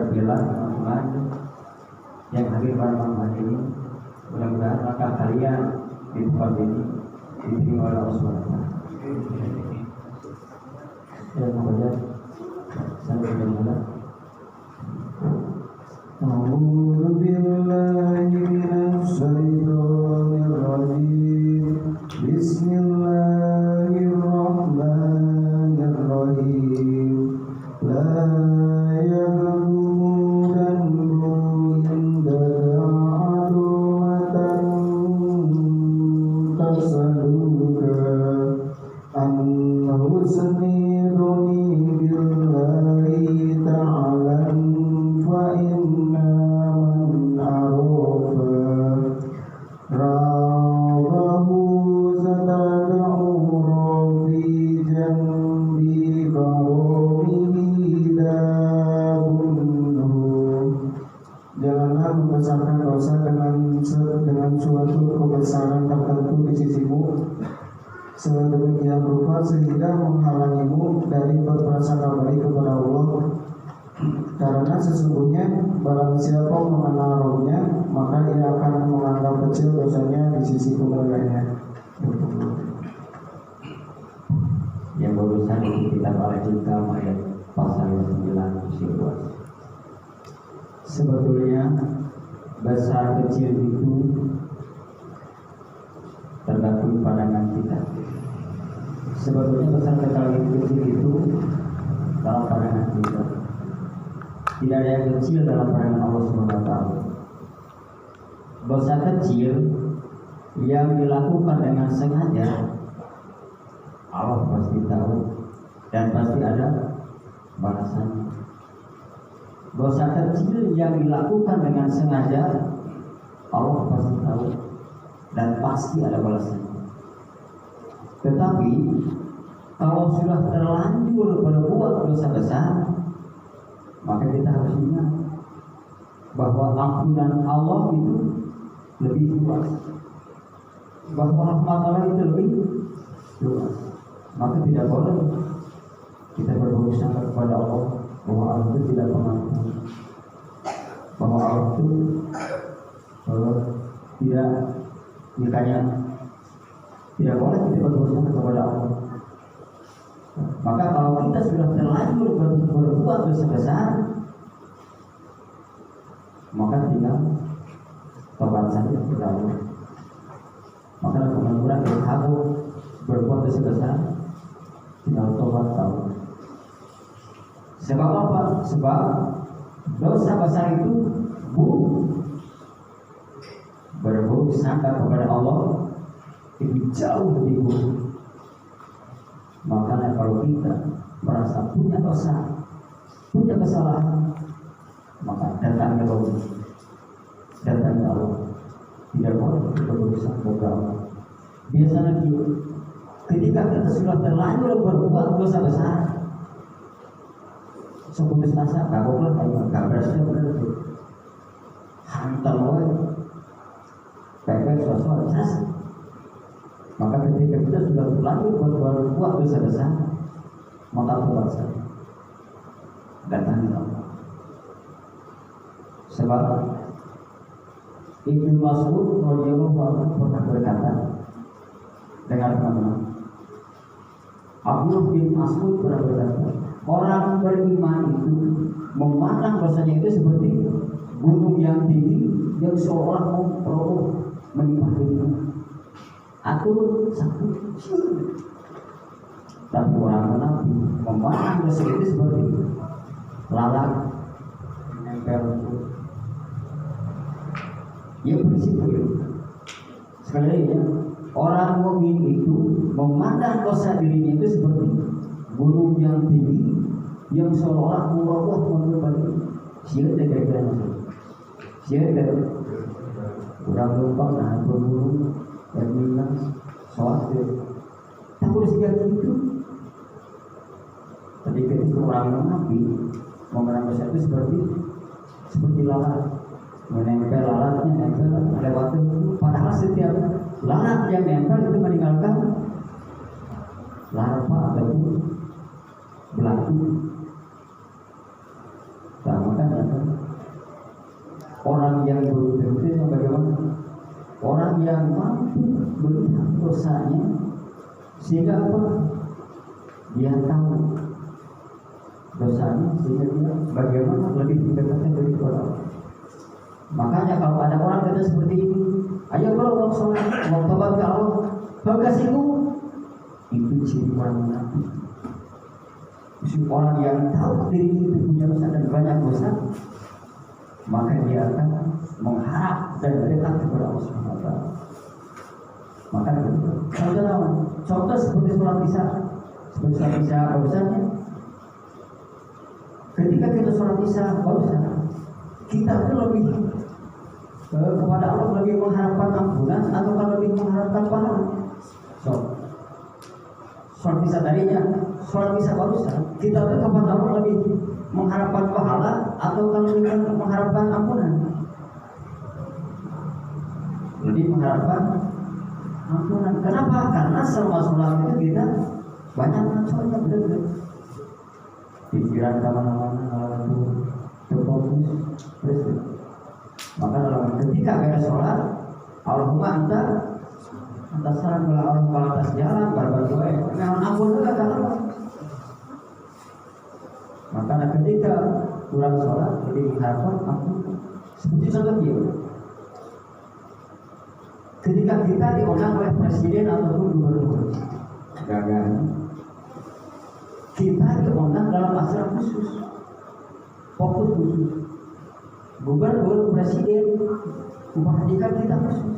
terpilah teman-teman yang hadir pada malam hari ini. Mudah-mudahan langkah kalian di tempat ini diterima oleh Allah SWT. Dan kemudian sampai jumpa. A'udzu billahi minasy syaithanir rajim. Bismillahirrahmanirrahim. La yaghurrannakum inda aduwatan tasaluka annahu sami'un billahi ta'ala fa inna man arafa rawahu zatada'u rafi jambi baromihi dabunhu. Janganlah membesarkan dosa dengan suatu kebesaran tertentu di sisimu sedemikian rupa sehingga menghalangimu dari berprasangka baik kepada Allah. Karena sesungguhnya barang siapa mengenal rohnya, maka ia akan menganggap kecil dosanya di sisi kemuliaannya. Yang barusan itu kitab Al-Hikam ayat pasal 9 sifat. Sebetulnya besar kecil itu tergantung pandangan kita. Sebetulnya besar kecil itu dalam pandangan kita. Tidak ada yang kecil dalam pandangan Allah SWT. Dosa kecil yang dilakukan dengan sengaja, Allah pasti tahu dan pasti ada balasannya. Dosa kecil yang dilakukan dengan sengaja, Allah pasti tahu dan pasti ada balasannya. Tetapi kalau sudah terlanjur berbuat dosa besar, maka kita harus ingat bahwa ampunan Allah itu lebih luas, bahwa rahmat Allah itu lebih luas. Maka tidak boleh kita berburuk sangka kepada Allah bahwa Allah itu tidak pengampun, bahwa Allah itu tidak, makanya tidak boleh kita berburuk sangka kepada Allah. Maka kalau kita sudah terlanjur berbuat dosa besar, maka tinggal tobat saja kepada Allah. Maka orang yang kabur berbuat dosa besar, tinggal tobat Allah. Sebab apa? Sebab dosa besar itu buruk. Berburuk sangka kepada Allah itu jauh lebih buruk. Makanya kalau kita merasa punya dosa, punya kesalahan, maka datangnya Allah, datangnya Allah. Tidak boleh kita berusaha kepada Allah. Biasanya ketika kita sudah terlanjur berbuat dosa besar, seputus asa, kabuklah kayak kabrasnya berarti hantam oleh kayak suasana sasa. Maka ketika kita sudah terlanjur berbuat dosa besar, maka tobat saja, datangnya Allah. Sebab Ibnu Mas'ud radhiyallahu anhu pernah berkata, dengan teman-teman, Abdullah bin Mas'ud pernah berkata, orang beriman itu memandang dosanya itu seperti gunung yang tinggi yang seolah mau menimpa dirinya. Aku satu, tapi orang munafik memandang dosa itu seperti lalat menempel. Ya prinsip itu. Sekali lagi ya, orang mukmin itu memandang dosa dirinya itu seperti gunung yang tinggi yang seolah meroboh menimpa dirinya. Siapa kira-kira maksud? Siapa? Orang lupa nahan berburu dan bilang sholat tak boleh segala itu. Tadi ketika orang munafik memandang dosa itu seperti lalat, menempel lalatnya, nempel ada batu. Padahal setiap lalat yang nempel itu meninggalkan larva ataupun belaku. Nah, makanya orang yang beruntung itu yang bagaimana? Orang yang mampu melihat dosanya sehingga apa? Dia tahu dosanya sehingga dia bagaimana lebih mendekatkan dari Allah. Makanya kalau ada orang kata seperti ini, ayo bro mau sholat, mau tobat ke Allah, bagasiku, itu ciri orang munafik. Orang yang tahu diri itu punya dosa dan banyak dosa, maka dia akan mengharap dan dekat kepada Allah Subhanahu wa Ta'ala. Maka contoh seperti sholat isya, bahwasanya ketika kita sholat isya, bahwasanya kita itu lebih kepada Allah lebih mengharapkan ampunan atau lebih mengharapkan pahala. Sholat isya tadinya, sholat isya barusan kita itu kepada Allah lebih mengharapkan pahala atau lebih mengharapkan ampunan? Lebih mengharapkan ampunan. Kenapa? Karena selama sholat itu kita banyak ngaconya, benar-benar pikiran kemana-mana, lalu terfokus terus. Maka dalam ketika kita sholat, Allahumma anta salam bila orang kalau atas jalan berdoa, memang ampun juga kalau. Maka ketika kurang sholat, lebih mengharapkan ampun. Seperti contoh dia, ketika kita diundang oleh presiden ataupun gubernur, gagal, kita diundang dalam acara khusus, fokus khusus. Gubernur, presiden memperhatikan kita khusus.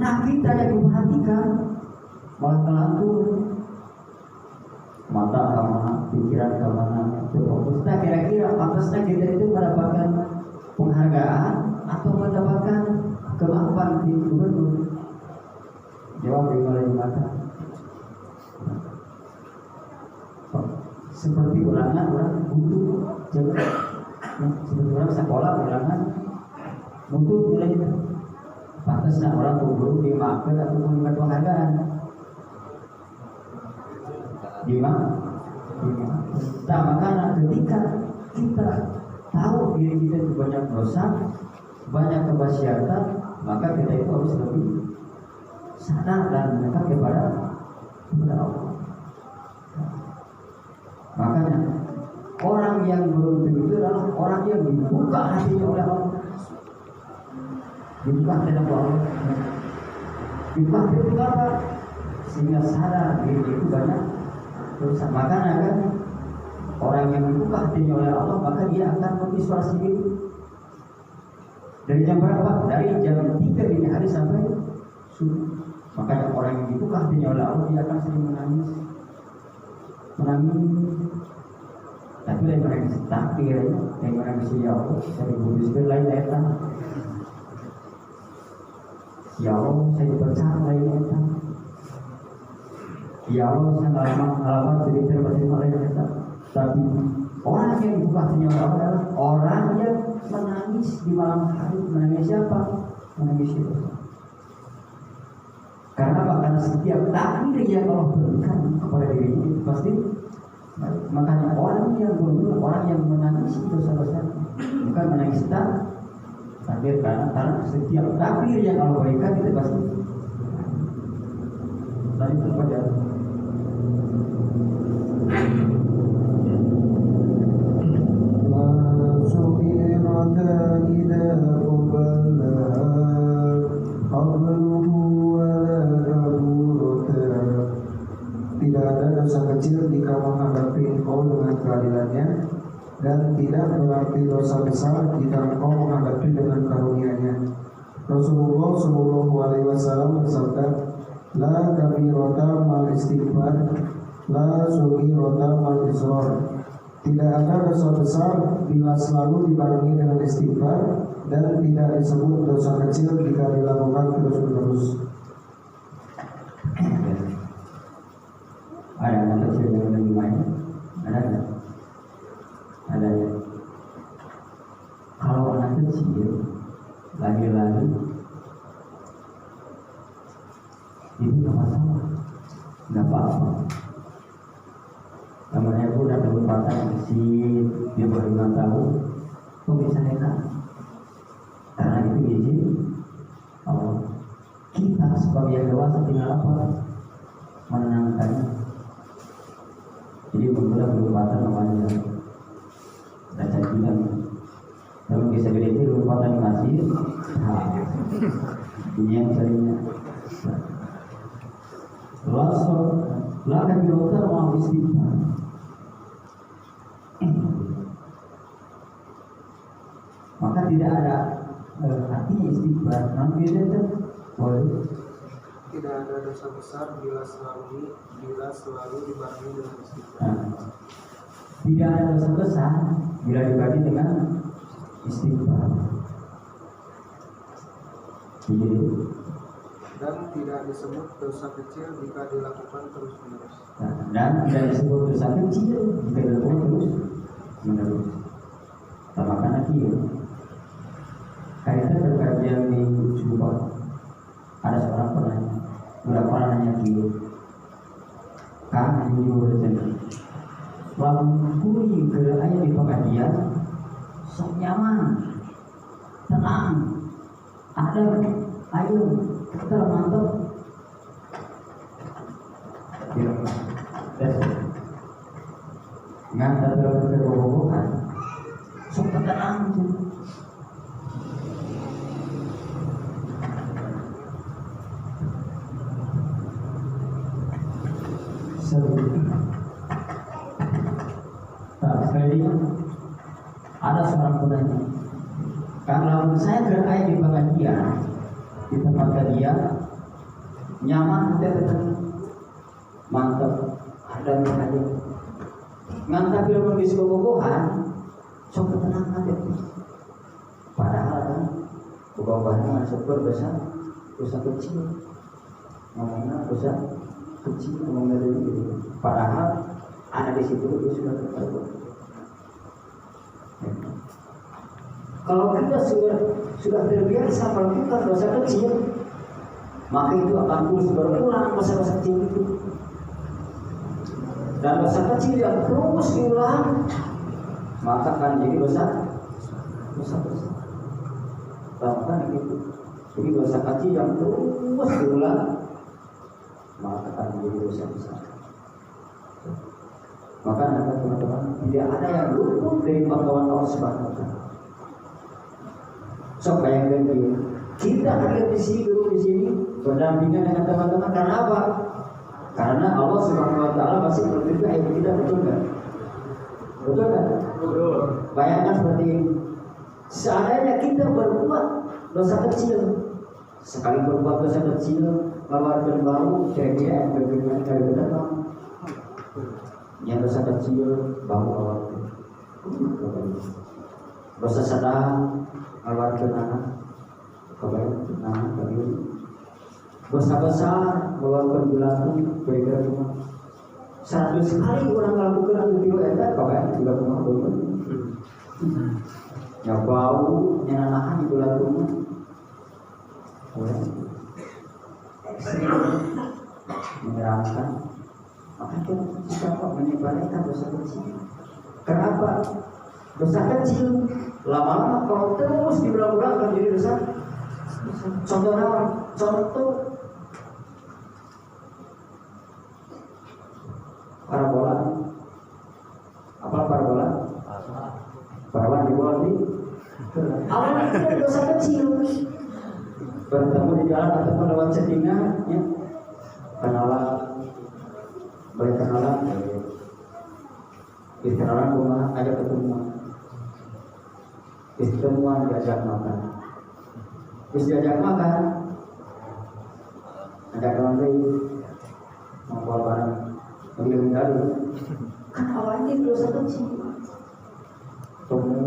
Nah kita yang memperhatikan malah kelantur, mata kemana, pikiran kemana, fokus. Nah kira-kira pantasnya kita itu mendapatkan penghargaan atau mendapatkan kemaafan di gubernur? Jawab dimulai di mata. Seperti ulangan orang butuh jaga. Seperti orang sekolah ulangan butuh nilainya. Pantasnya orang guru dimaafkan atau memberikan penghargaan. Nah makanya ketika kita tahu diri kita itu banyak dosa, banyak kemaksiatan, maka kita itu harus lebih sadar dan mendekat kepada Allah. Makanya orang yang beruntung itu adalah orang yang dibuka hatinya oleh Allah. Dibuka hatinya oleh Allah. Dibuka hatinya apa? Sehingga sadar diri itu banyak dosa. Makanya kan orang yang dibuka hatinya oleh Allah, maka dia akan mengisolasi diri. Dari jam berapa? Dari jam 3 dini hari sampai subuh. Makanya orang yang dibuka hatinya oleh Allah, dia akan sering menangis. Tapi lain orang yang takdir, lain orang yang ya Allah, saya budus lain datang. Ya Allah, saya dipercaya lain datang. Ya Allah, saya ngalaman jadi terima lain datang. Tapi orang yang dibuka hatinya oleh Allah adalah orang yang menangis di malam hari. Menangis siapa? Menangis itu. Karena karena setiap takdir yang Allah berikan kepada dirinya itu pasti. Makanya orang yang beruntung, orang yang menangis itu dosa-dosa, bukan menangis takdir, karena setiap takdir yang Allah berikan itu pasti. Tadi itu pada tidak ada dosa kecil jika menghadapi engkau dengan keadilannya, dan tidak berarti dosa besar jika engkau menghadapi dengan karunia-Nya. Rasulullah Shallallahu Alaihi Wasallam bersabda, La kabirota mal istighfar, la sugirota mal israr. Tidak ada dosa besar bila selalu dibarengi dengan istighfar, dan tidak disebut dosa kecil jika dilakukan terus-menerus. Ada anak kecil yang lagi main, ada nggak? Ada ya. Kalau anak kecil lagi-lagi itu nggak masalah, nggak apa-apa. Namanya pun ada berpatah kecil, dia baru 5 tahun, kok bisa enak? yang dewasa tinggal apa? Menenangkannya. Jadi membuat berubatan namanya. Dan saya bilang, kalau bisa berdiri berubatan masih, ini yang seringnya. Lakan diutar mau istighfar. Maka tidak ada artinya istighfar. Namun itu boleh. Tidak ada dosa besar bila selalu dibarengi dengan istighfar. Tidak ada dosa besar bila dibagi dengan istighfar. Jadi, dan tidak disebut dosa kecil jika dilakukan terus menerus. Dan tidak disebut dosa kecil jika dilakukan terus menerus. Sama karena dia kaitan berkajian di Subang, ada seorang penanya, udah pernah nanya dia, kan jujur saja, waktu ke ayah di pengajian, sok nyaman, tenang, ada ayo kita mantap, nggak ada berbohongan, sok tenang. Sekali ada seorang penanya, kalau saya berada di pengajian di tempat kajian nyaman, tetap mantap, ada pengajian ngantap ilmu di sekolah sok tenang aja. Padahal kan bukan super besar, dosa kecil, ngomongnya dosa kecil, ngomongnya gitu. Padahal ada di situ dia sudah terbuat. Kalau kita sudah terbiasa melakukan dosa kecil, maka itu akan terus berulang dosa-dosa kecil itu. Dan dosa kecil yang terus diulang, maka akan jadi dosa besar. Bahkan itu. Jadi dosa kecil yang terus diulang, maka akan menjadi dosa besar. Maka teman-teman, tidak ada yang luput dari pantauan Allah Subhanahu wa Ta'ala. So bayangkan kita hadir di sini berdampingan dengan teman-teman karena apa? Karena Allah Subhanahu wa Ta'ala masih berfirman ayat kita, betul nggak? Betul nggak? Betul. Bayangkan seperti ini. Seandainya kita berbuat dosa kecil, sekali berbuat dosa kecil, lawan berbau, kira-kira yang berbeda dari benar. Yang dosa kecil bau awal, dosa sedang awal kenangan, kenangan kali, dosa besar awal perbulan beda rumah. 100 kali orang melakukan video etat, kawan juga rumah rumah. Ya bau, nyananahan di bulan rumah. Menyeramkan. Maka kita kok menyebarkan dosa kecil. Kenapa? Dosa kecil lama-lama kalau terus diulang-ulang akan jadi dosa. Contoh apa? Contoh parabola. Apa parabola? Parabola di bola ini. Awalnya itu dosa kecil. Bertemu di jalan atau lewat settingan, ya. Kenalan rumah, ajak ketemuan diajak makan. Terus diajak makan, ajak kawan lagi, mau bawa barang, ambil dulu. Kan awalnya dosa kecil, temu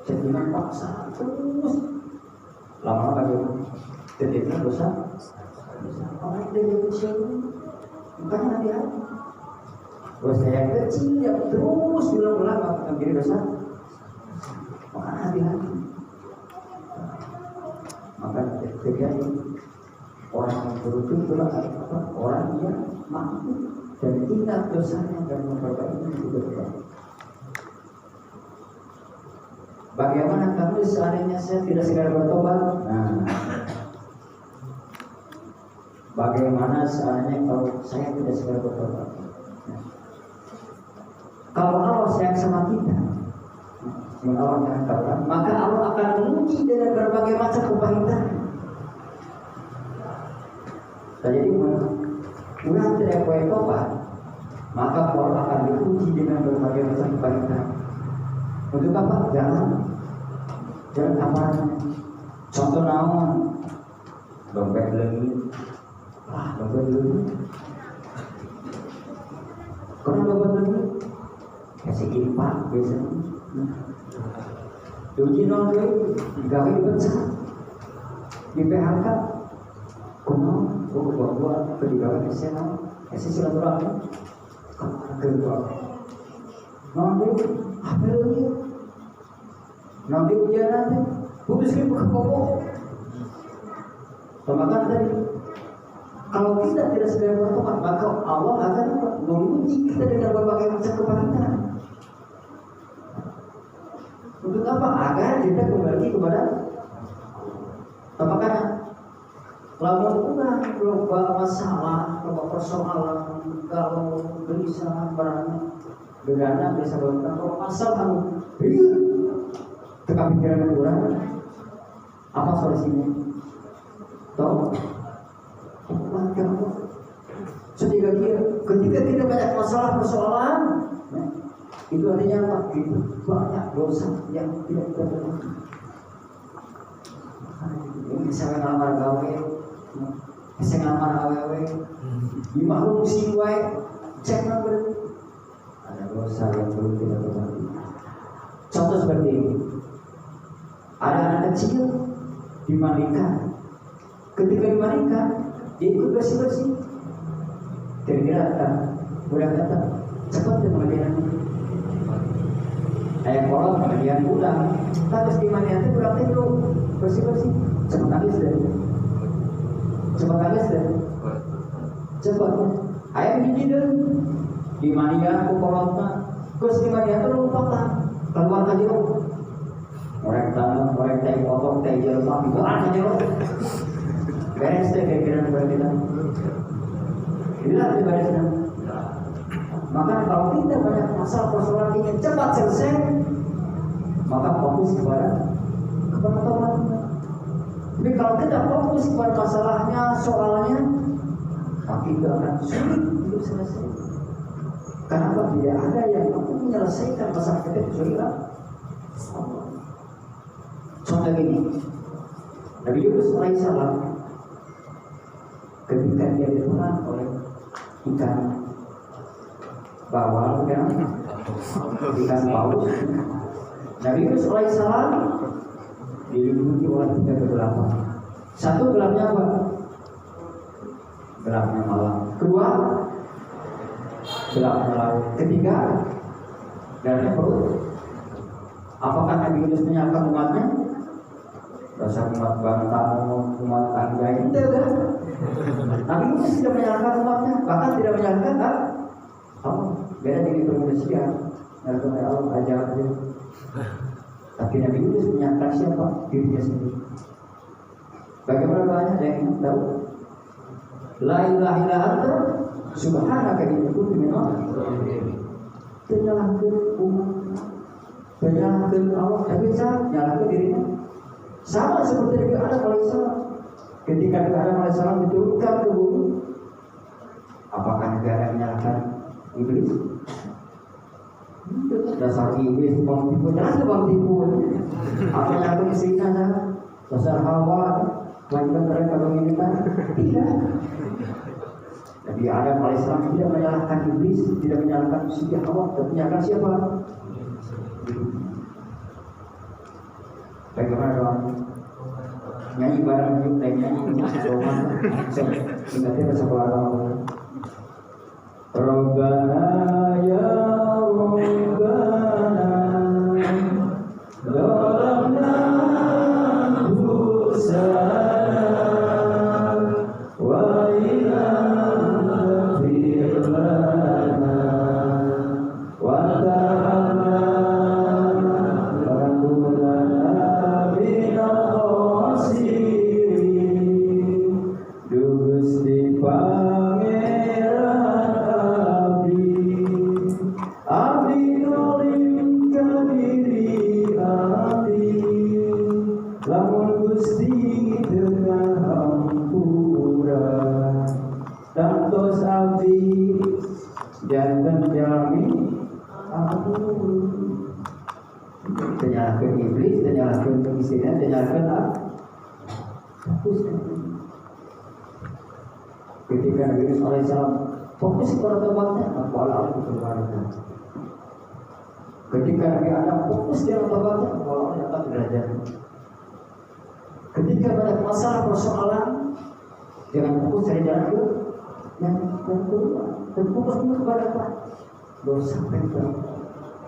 settingan paksa, terus lama-lama bagaimana? Settingan dosa. Awalnya dari kecil, bukan hati-hati. Dosa yang kecil yang terus diulang-ulang akan menjadi dosa. Maka hati-hati. Maka terjadi orang yang beruntung itulah orang yang mampu dan ingat dosanya dan memperbaiki juga terbaik. Bagaimana kamu seandainya saya tidak segera bertobat? Nah, bagaimana seandainya kalau saya tidak segera bertobat? Kalau Allah sayang sama kita, Allah mengatakan, maka Allah akan menguji dengan berbagai macam kepahitan. Jadi ulang tidak boleh tobat, maka Allah akan diuji dengan berbagai macam kepahitan. Untuk apa? Jangan apa? Contoh naon? Dompet lagi, dompet lagi. Karena dompet lagi, kasih impak biasanya. Diuji non deh, gawe dipecat, di PHK, kuno, buat pegawai kesehatan, silaturahmi, kedua, non deh, apa lagi? Non deh ujian nanti, putuskan bukan pokok. Maka tadi, kalau kita tidak segera bertobat, maka Allah akan menguji kita dengan berbagai macam kepahitan. Untuk apa? Agar kita kembali kepada apakah lamun kurang loba masalah, loba persoalan, kalau gelisah barang gegana bisa bangun kalau masalah teka pikiran kurang apa solusinya? Tahu? Ketika kita banyak masalah persoalan, itu artinya apa? Itu banyak dosa yang tidak kita lakukan. Bisa ngamar gawe, bisa ngamar awewe, di makhluk sing wae, cek nomor. Ada dosa yang belum kita ketahui. Contoh seperti ini, ada anak kecil dimandikan. Ketika dimandikan, dia ikut bersih-bersih. Kira-kira udah kata cepat kemudian ayam kolot kemudian pulang. Terus dimandikan itu berarti itu bersih-bersih. Cepat nangis deh. Cepat nangis deh. Cepat. Ayam gigi deh. Dimandikan kolotnya. Terus dimandikan itu lompatan keluar ke jeruk. Orang tanam, orang teh potong, teh jeruk, dibuang ke jeruk. Beres deh kira-kira kita. Inilah ibaratnya. Maka kalau kita banyak masalah persoalan ingin cepat selesai, maka fokus kepada tobat. Tapi kalau kita fokus kepada masalahnya, soalnya, maka itu akan sulit untuk selesai. Kenapa tidak ada yang mampu menyelesaikan masalah kita kecuali Allah. Contoh ini, Nabi Yunus alaihissalam ketika dia ditelan oleh ikan bawal, ikan paus, Nabi Yunus alaihissalam dilindungi oleh 3 kegelapan. Satu gelapnya apa? Gelapnya malam. Kedua, gelapnya laut. Ketiga, gelapnya perut. Apakah Nabi Yunus menyalahkan umatnya? Dasar umat bantang, umat anjay, tidak kan? Nabi Yunus tidak menyalahkan umatnya, bahkan tidak menyalahkan Allah. Beda dengan manusia, menyalahkan Allah ajar dia. Tapi Nabi Yunus menyalahkan siapa? Dirinya sendiri. Bagaimana doanya? Ada yang ingin tahu? La ilaha illa anta subhanaka inni kuntu minadh dhalimin. Menyalahkan umat, menyalahkan Allah, tapi menyalahkan dirinya. Sama seperti Nabi Adam alaihissalam. Ketika Nabi Adam alaihissalam diturunkan ke bumi, apakah Nabi Adam menyalahkan iblis? Dasar iblis, bang tipu, jangan bang tipu. Apa yang aku istrinya? Dasar Hawa, lanjutkan mereka menginginkan? Tidak. Nabi Adam alaihissalam tidak menyalahkan iblis, tidak menyalahkan Siti Hawa, tapi menyalahkan siapa? Bagaimana doang? Nyanyi bareng yuk, nyanyi doa. Ingatnya sekolah awal. Rabbana ya Rabbana zalamna anfusana wa illam taghfir lana wa tarhamna lanakunanna minal khasirin. Duh Gusti Ternyalakan iblis, ternyalakan istrinya, ternyalakan fokus. Ketika Nabi Yunus alaihissalam fokus kepada tobatnya, maka Allah dikeluarkan. Ketika Nabi Adam fokus di tobatnya, maka Allah dapat derajat. Ketika banyak masalah persoalan, jangan fokus dari jalan ke yang kedua, dan fokus kepada apa? Dosa pengkhianat.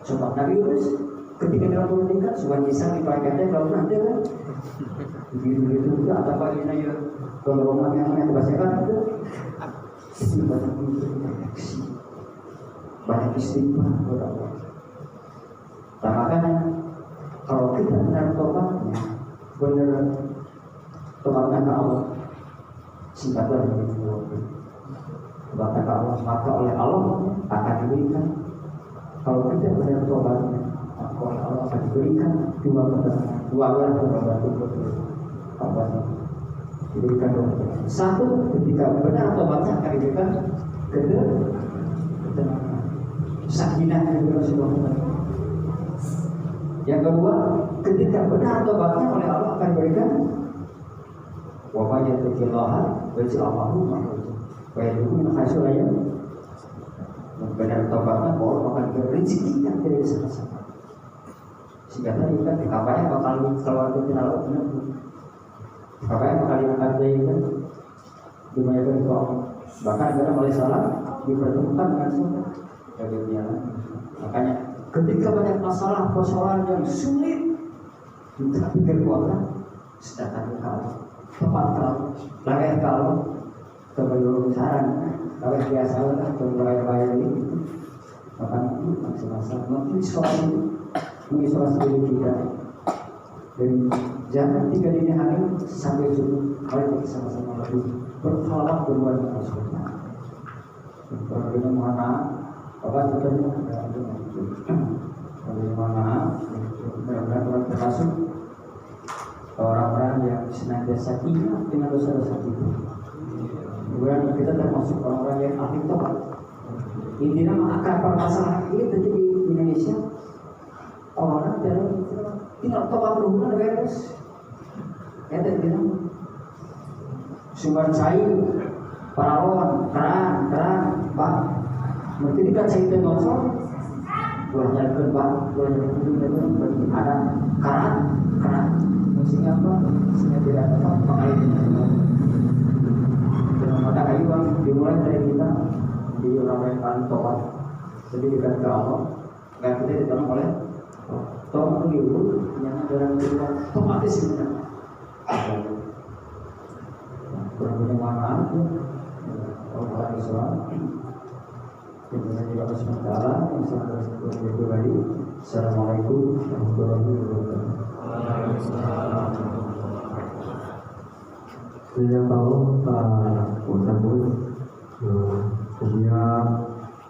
Coba Nabi Yunus ketika dalam pernikahan sudah bisa dipakainya kalau nanti kan begitu juga atau bagian aja kalau rumah yang dibacakan itu banyak istighfar berapa. Nah makanya kalau kita benar tobatnya, benar tobatnya ke Allah, singkatlah ini tobatnya ke Allah, maka oleh Allah akan diberikan. Kalau kita benar tobatnya, maka oleh Allah akan diberikan dua belas apa diberikan dua. Satu, ketika benar tobatnya akan diberikan ketenangan, sakinah yang Rasulullah. Yang kedua, ketika benar tobatnya oleh Allah akan diberikan wabahnya terkilahan berjamahu wajibun hasilnya. Benar tobatnya Allah akan diberi rezeki yang tidak bisa disangka. Sehingga tadi kan kapalnya bakal keluar ke final benar. Kapalnya bakal diangkat dari itu dunia berikut. Bahkan kita mulai salah dipertemukan dengan semua dari dunia. Makanya ketika banyak masalah persoalan yang sulit kita pikir kuatlah sedangkan kalau tepat kalau lagi kalau sebelum saran kalau biasa lah bayar ini bahkan masa-masa mengisolasi diri kita dan jangan 3 dini hari sampai subuh kalau kita sama-sama lagi berhalak berbuat maksudnya berbeda mana apa sebetulnya bagaimana benar-benar termasuk orang-orang yang senantiasa ingat dengan dosa-dosa kita. Kemudian kita termasuk orang-orang yang ahli tobat. Intinya akar permasalahan ini terjadi di Indonesia. Orang tinggal tobat berhubungan beres. Ya tidak. Sumber cair, paralon, keran, bak. Mungkin tidak cair dan ngosor. Buahnya berbak, ada keran, fungsinya apa? Fungsinya tidak dapat pengalihan. Dengan mata kayu yang dimulai dari kita di orang yang tobat, sedikit ke Allah, nggak kita ditolong oleh tolong menghibur yang dalam kita otomatis ini. Kurang mana? Orang Islam. Kita juga harus mengalah, misalnya seperti itu tadi. Assalamualaikum warahmatullahi wabarakatuh. Saya tahu Pak Ustadz kemudian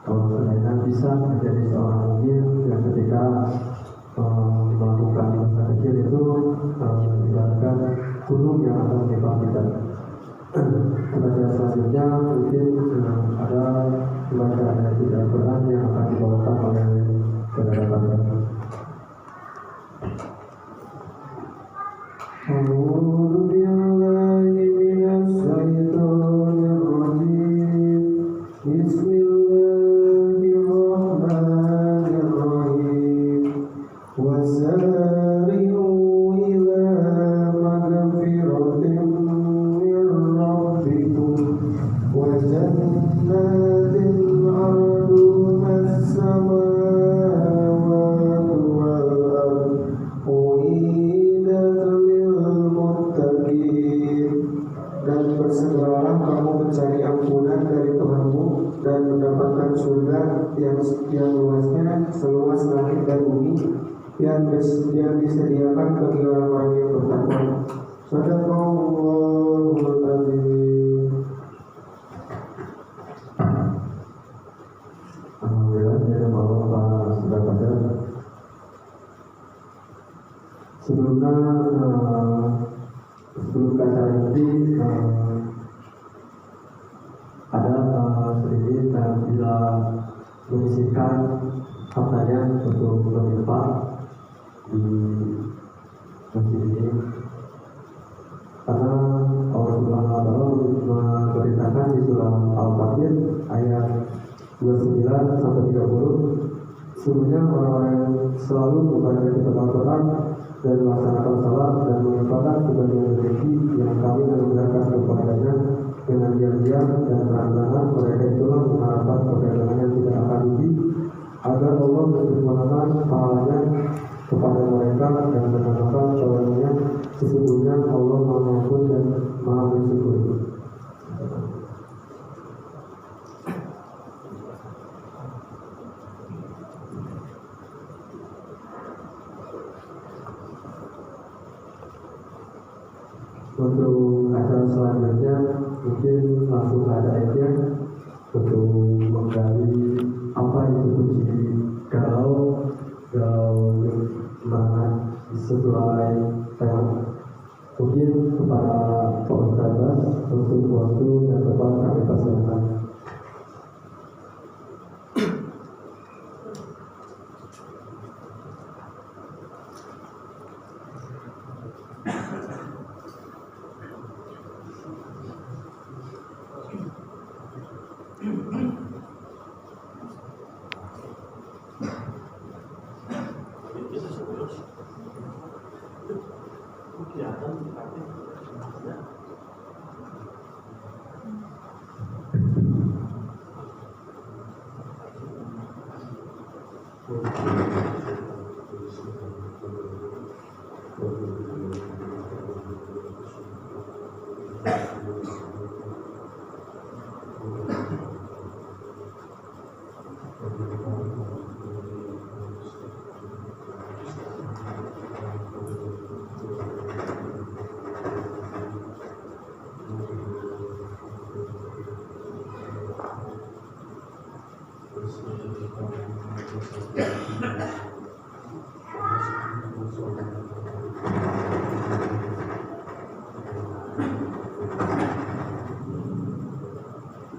kalau saya bisa menjadi seorang mukmin yang ketika melakukan dosa kecil itu ibaratkan gunung yang akan dibangkitkan. Pertanyaan selanjutnya mungkin ada bacaan yang tidak Al-Quran yang akan dibawakan oleh saudara kalian. A'udzu billahi minas syaitonir rajim. Bismillahirrahmanirrahim. Wasari'u ila maghfiratin min rabbikum wa jannatin 'arduha as-samawati wal ardh u'iddat lil muttaqin. Dan bersegeralah kamu mencari ampunan dari Tuhanmu dan mendapatkan surga yang luasnya seluas langit dan bumi yang disediakan bagi orang-orang yang bertakwa. Shadaqallahul adzim. Alhamdulillah, saya mau sudah pada sebelumnya sebelum acara ini ada sedikit bila menyisihkan pertanyaan untuk pemirsa di masjid ini, karena Allah Subhanahu wa Ta'ala memberitakan di surah Al-Fatir ayat 29 sampai 30, sesungguhnya orang-orang yang selalu membaca kitab Al-Quran dan melaksanakan salat dan menginfakkan sebagian rezeki yang kami anugerahkan kepadanya dengan diam-diam dan terang-terangan, mereka itulah mengharapkan perdagangan yang tidak akan rugi, agar Allah menyempurnakan pahalanya kepada mereka dan menambahkan tawarannya. Sesungguhnya Allah Maha Mengampun dan Maha Mensyukuri. Untuk acara selanjutnya mungkin langsung ada aja untuk menggali apa itu kunci galau mana sesuai tema. Mungkin kepada Pak Ustaz untuk waktu dan tempat kami persilakan.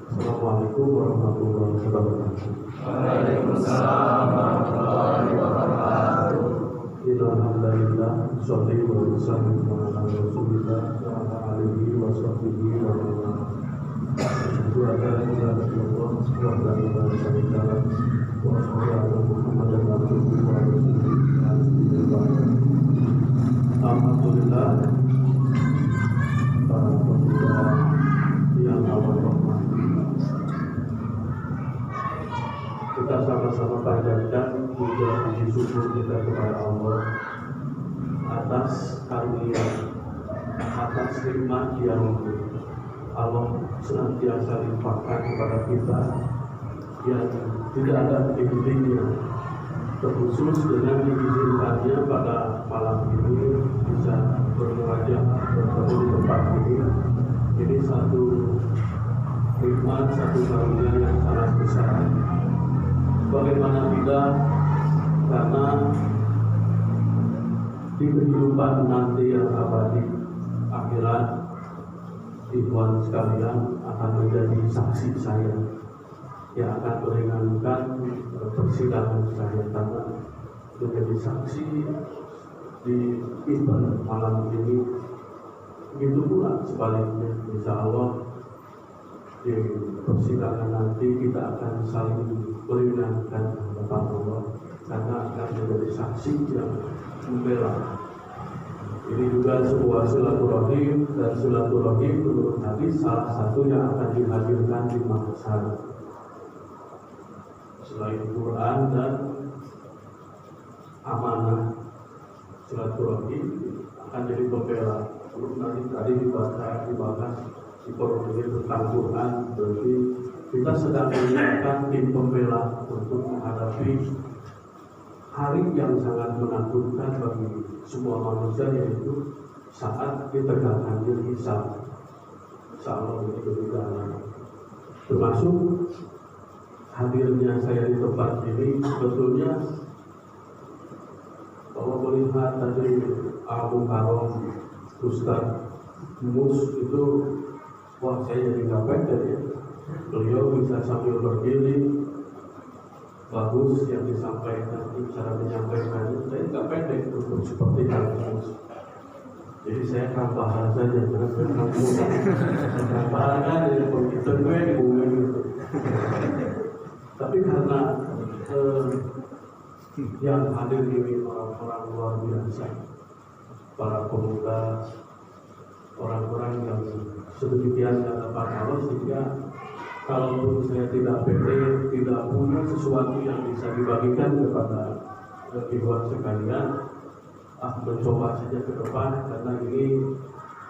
Assalamualaikum warahmatullahi wabarakatuh. Waalaikumsalam warahmatullahi wabarakatuh. Alhamdulillah, sholli wa sallim ala Rasulillah wa ala alihi wa sahbihi wa man wala. Asyhadu an la ilaha illallah wa la ilaha illallah wa asyhadu anna Muhammadan abduhu wa rasuluh. Alhamdulillah, para pemuda yang Allah rahmati, kita sama-sama panjatkan puja puji syukur kita kepada Allah atas karunia, atas nikmat yang Allah senantiasa limpahkan kepada kita, yang tidak ada henti-hentinya. Terkhusus dengan diizinkannya pada malam ini bisa berwajah bertemu di tempat ini satu nikmat, satu karunia yang sangat besar. Bagaimana tidak, karena di kehidupan nanti yang abadi akhirat, ikhwan sekalian akan menjadi saksi saya yang akan meringankan persidangan saya, karena menjadi saksi di ibadah malam ini. Begitu pula sebaliknya, insya Allah di persidangan nanti kita akan saling meringankan depan Allah, karena akan menjadi saksi yang membela. Ini juga sebuah silaturahim, dan silaturahim menurut hadis salah satu yang akan dihadirkan di mahsyar. Selain Quran dan amanah, silaturahim akan jadi pembela. Nanti tadi dibahas di program tentang Quran, berarti kita sedang menyiapkan tim pembela untuk menghadapi hari yang sangat menakutkan bagi semua manusia, yaitu saat ditegakkannya hisab. Insyaallah begitu juga, termasuk hadirnya saya di tempat ini sebetulnya bahwa melihat tadi Abu Karom, Ustaz Mus itu, wah saya jadi nggak pede ya. Beliau bisa sambil berdiri bagus yang disampaikan, cara menyampaikannya. Saya nggak pendek untuk seperti kamu. Jadi saya tambahan saja, karena saya mampu tambahan kan dari komputer gue dihubungin gitu. Tapi karena yang hadir ini orang-orang luar biasa, para pemuda, orang-orang yang sedemikian dapat Allah, sehingga kalau saya tidak pede, tidak punya sesuatu yang bisa dibagikan kepada ikhwan sekalian, mencoba saja ke depan, karena ini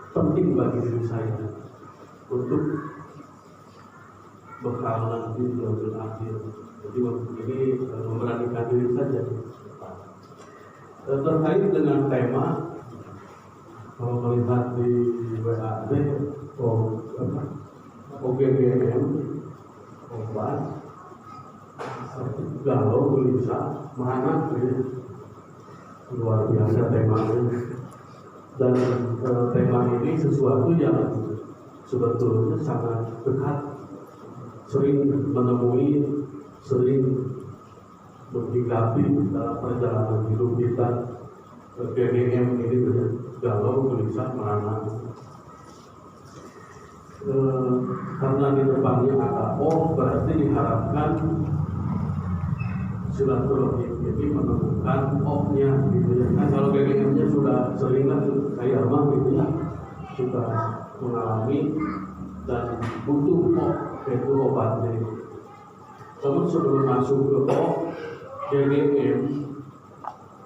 penting bagi diri saya untuk bekal nanti di akhir. Jadi waktu ini memberanikan diri saja. Terkait dengan tema, kalau melihat di WAD, OGBM, obat, galau, gelisah, mana, luar biasa temanya. Dan tema ini sesuatu yang sebetulnya sangat dekat, sering menemui, sering menghinggapi dalam perjalanan hidup kita. GBM ini galau, gelisah, merana. Karena di depannya ada berarti diharapkan silaturahim ini menemukan nya gitu ya. Nah, kalau GBM-nya sudah sering lah saya gitu ya, sudah mengalami dan butuh yaitu obatnya. Namun sebelum masuk ke GBM,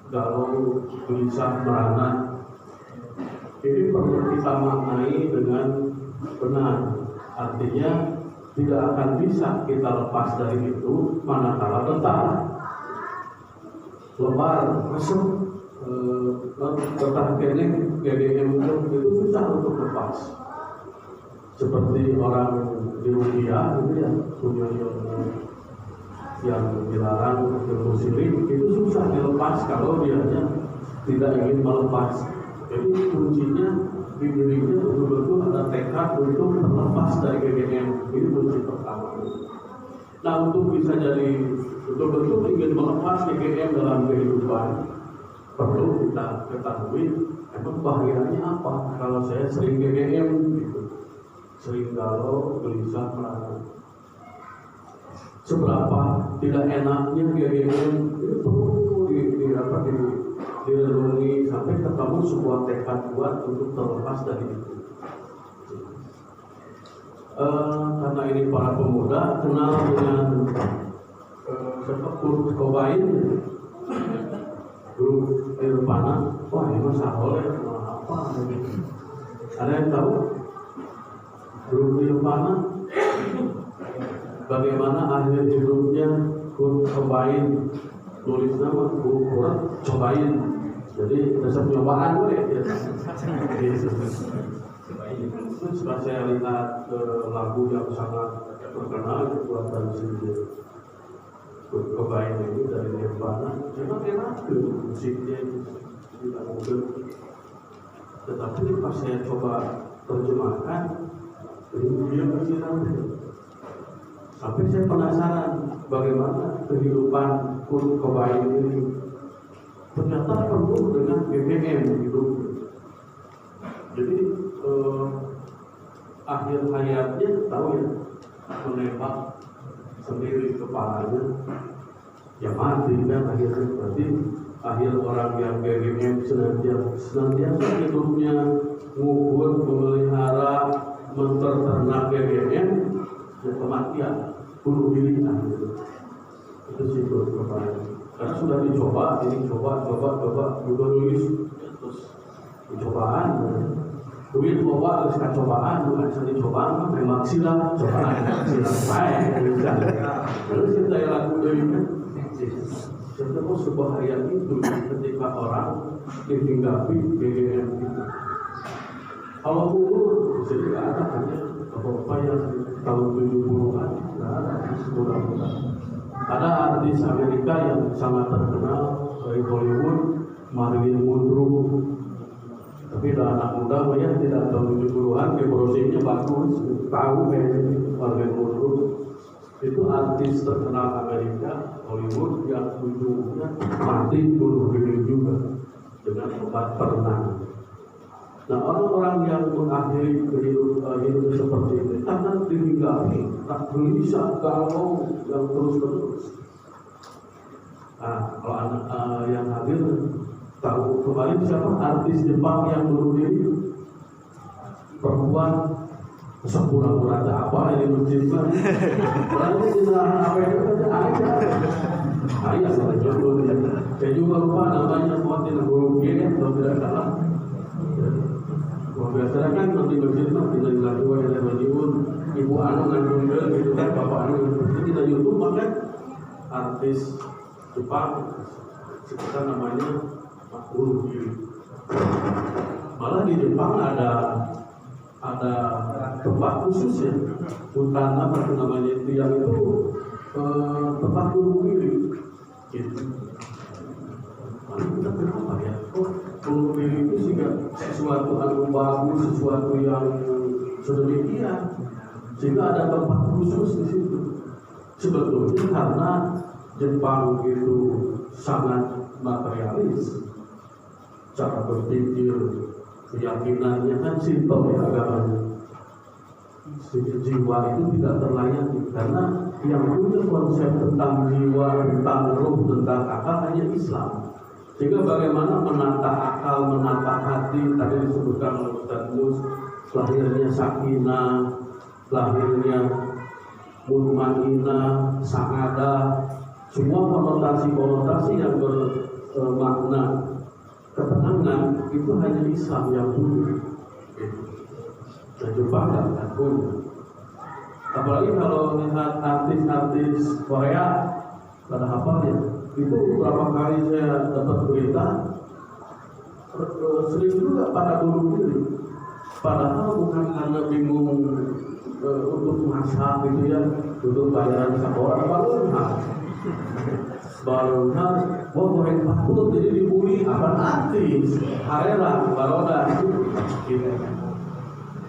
galau, gelisah, merana, ini perlu kita maknai dengan benar. Artinya tidak akan bisa kita lepas dari itu manakala letar, lebar, resep, tetap kene GBM itu susah untuk lepas. Seperti orang di Rusia itu ya, punya yang dilarang ilmu sirik, itu susah dilepas kalau dianya tidak ingin melepas. Jadi kuncinya di dirinya betul-betul ada tekad untuk terlepas dari GBM. Ini kunci pertama. Nah, untuk bisa jadi betul-betul ingin melepas GBM dalam kehidupan, perlu kita ketahui emang bahayanya apa kalau saya sering GBM gitu, sering galau, gelisah, merana. Seberapa tidak enaknya GBM itu perlu direnungi sampai ketemu sebuah tekad kuat untuk terlepas dari itu. Karena ini para pemuda kenal dengan Kurt Cobain, grup Nirvana. Wah, ini masa oleh apa? Ada yang tahu grup Nirvana? Bagaimana akhir hidupnya Kurt Cobain? Tulis nama Kurt Cobain. Jadi resep nyobaan gue ya. Setelah saya lihat lagu yang sangat terkenal buatan sendiri Kurt Cobain ini dari Nirvana, memang enak musiknya tidak mungkin. Tetapi pas saya coba terjemahkan, dia masih nanti. Sampai saya penasaran bagaimana kehidupan Kurt Cobain ini. Ternyata penuh dengan BBM gitu. Jadi akhir hayatnya tahu ya, menembak sendiri kepalanya, ya mati kan akhirnya. Berarti akhir orang yang BBM senantiasa hidupnya ngubur, memelihara, menternak BBM, ya kematian, bunuh diri gitu. Itu sih Cobain. Karena sudah dicoba, ini coba, juga nulis terus cobaan, duit coba terus cobaan, bukan bisa dicoba, memang silang cobaan, silang baik, terus kita yang laku dari kan, setelah sebuah hayat itu ketika orang dihinggapi BBM itu. Kalau umur bisa ada hanya apa yang tahun 70-an, nggak ada mudah-mudahan. Ada artis Amerika yang sangat terkenal dari Hollywood, Marilyn Monroe. Tapi ada anak muda ya tidak tahun 70-an, kebrosingnya bagus, tahu kayaknya Marilyn Monroe. itu artis terkenal Amerika, Hollywood yang ujungnya mati bunuh diri juga dengan obat penenang. Nah, orang-orang yang mengakhiri hidup seperti itu karena dihinggapi, tak gelisah, galau yang terus-menerus. Nah, kalau anak yang hadir tahu kemarin siapa artis Jepang yang bunuh diri? Perempuan sepura-pura apa ini masjid kan? Lalu kita apa yang kita aja? Ayah saya jodoh dia. Saya juga lupa namanya mau tidak guru dia kalau tidak salah. Biasanya kan nanti masjid mah tidak dilakukan oleh majiun, ibu anu ngandung gitu kan, bapak anu itu tidak YouTube pakai artis Jepang sekitar namanya bunuh diri. Malah di Jepang ada tempat khusus ya, hutan apa namanya itu yang itu tempat bunuh diri. Gitu. Kita kenapa ya? Oh, bunuh diri itu sehingga sesuatu yang bagus, sesuatu yang sedemikian, sehingga ada tempat khusus di situ. Sebetulnya karena Jepang itu sangat materialis, cara berpikir, keyakinannya kan simpel ya agamanya. Jiwa itu tidak terlayani karena yang punya konsep tentang jiwa, tentang ruh, tentang akal hanya Islam. Sehingga bagaimana menata akal, menata hati, tadi disebutkan oleh Ustaz Mus, lahirnya sakinah, lahirnya mutmainah, sa'adah, semua konotasi-konotasi yang bermakna ketenangan itu hanya Islam yang punya. Dan Jepang tidak punya. Apalagi kalau lihat artis-artis Korea, pada hafalnya itu beberapa kali saya dapat berita sering juga pada bunuh diri. Padahal bukan karena bingung untuk masak gitu ya, untuk bayaran sekolah, baruhan, wah goreng patut jadi dibully apa nanti, harera, baroda gitu.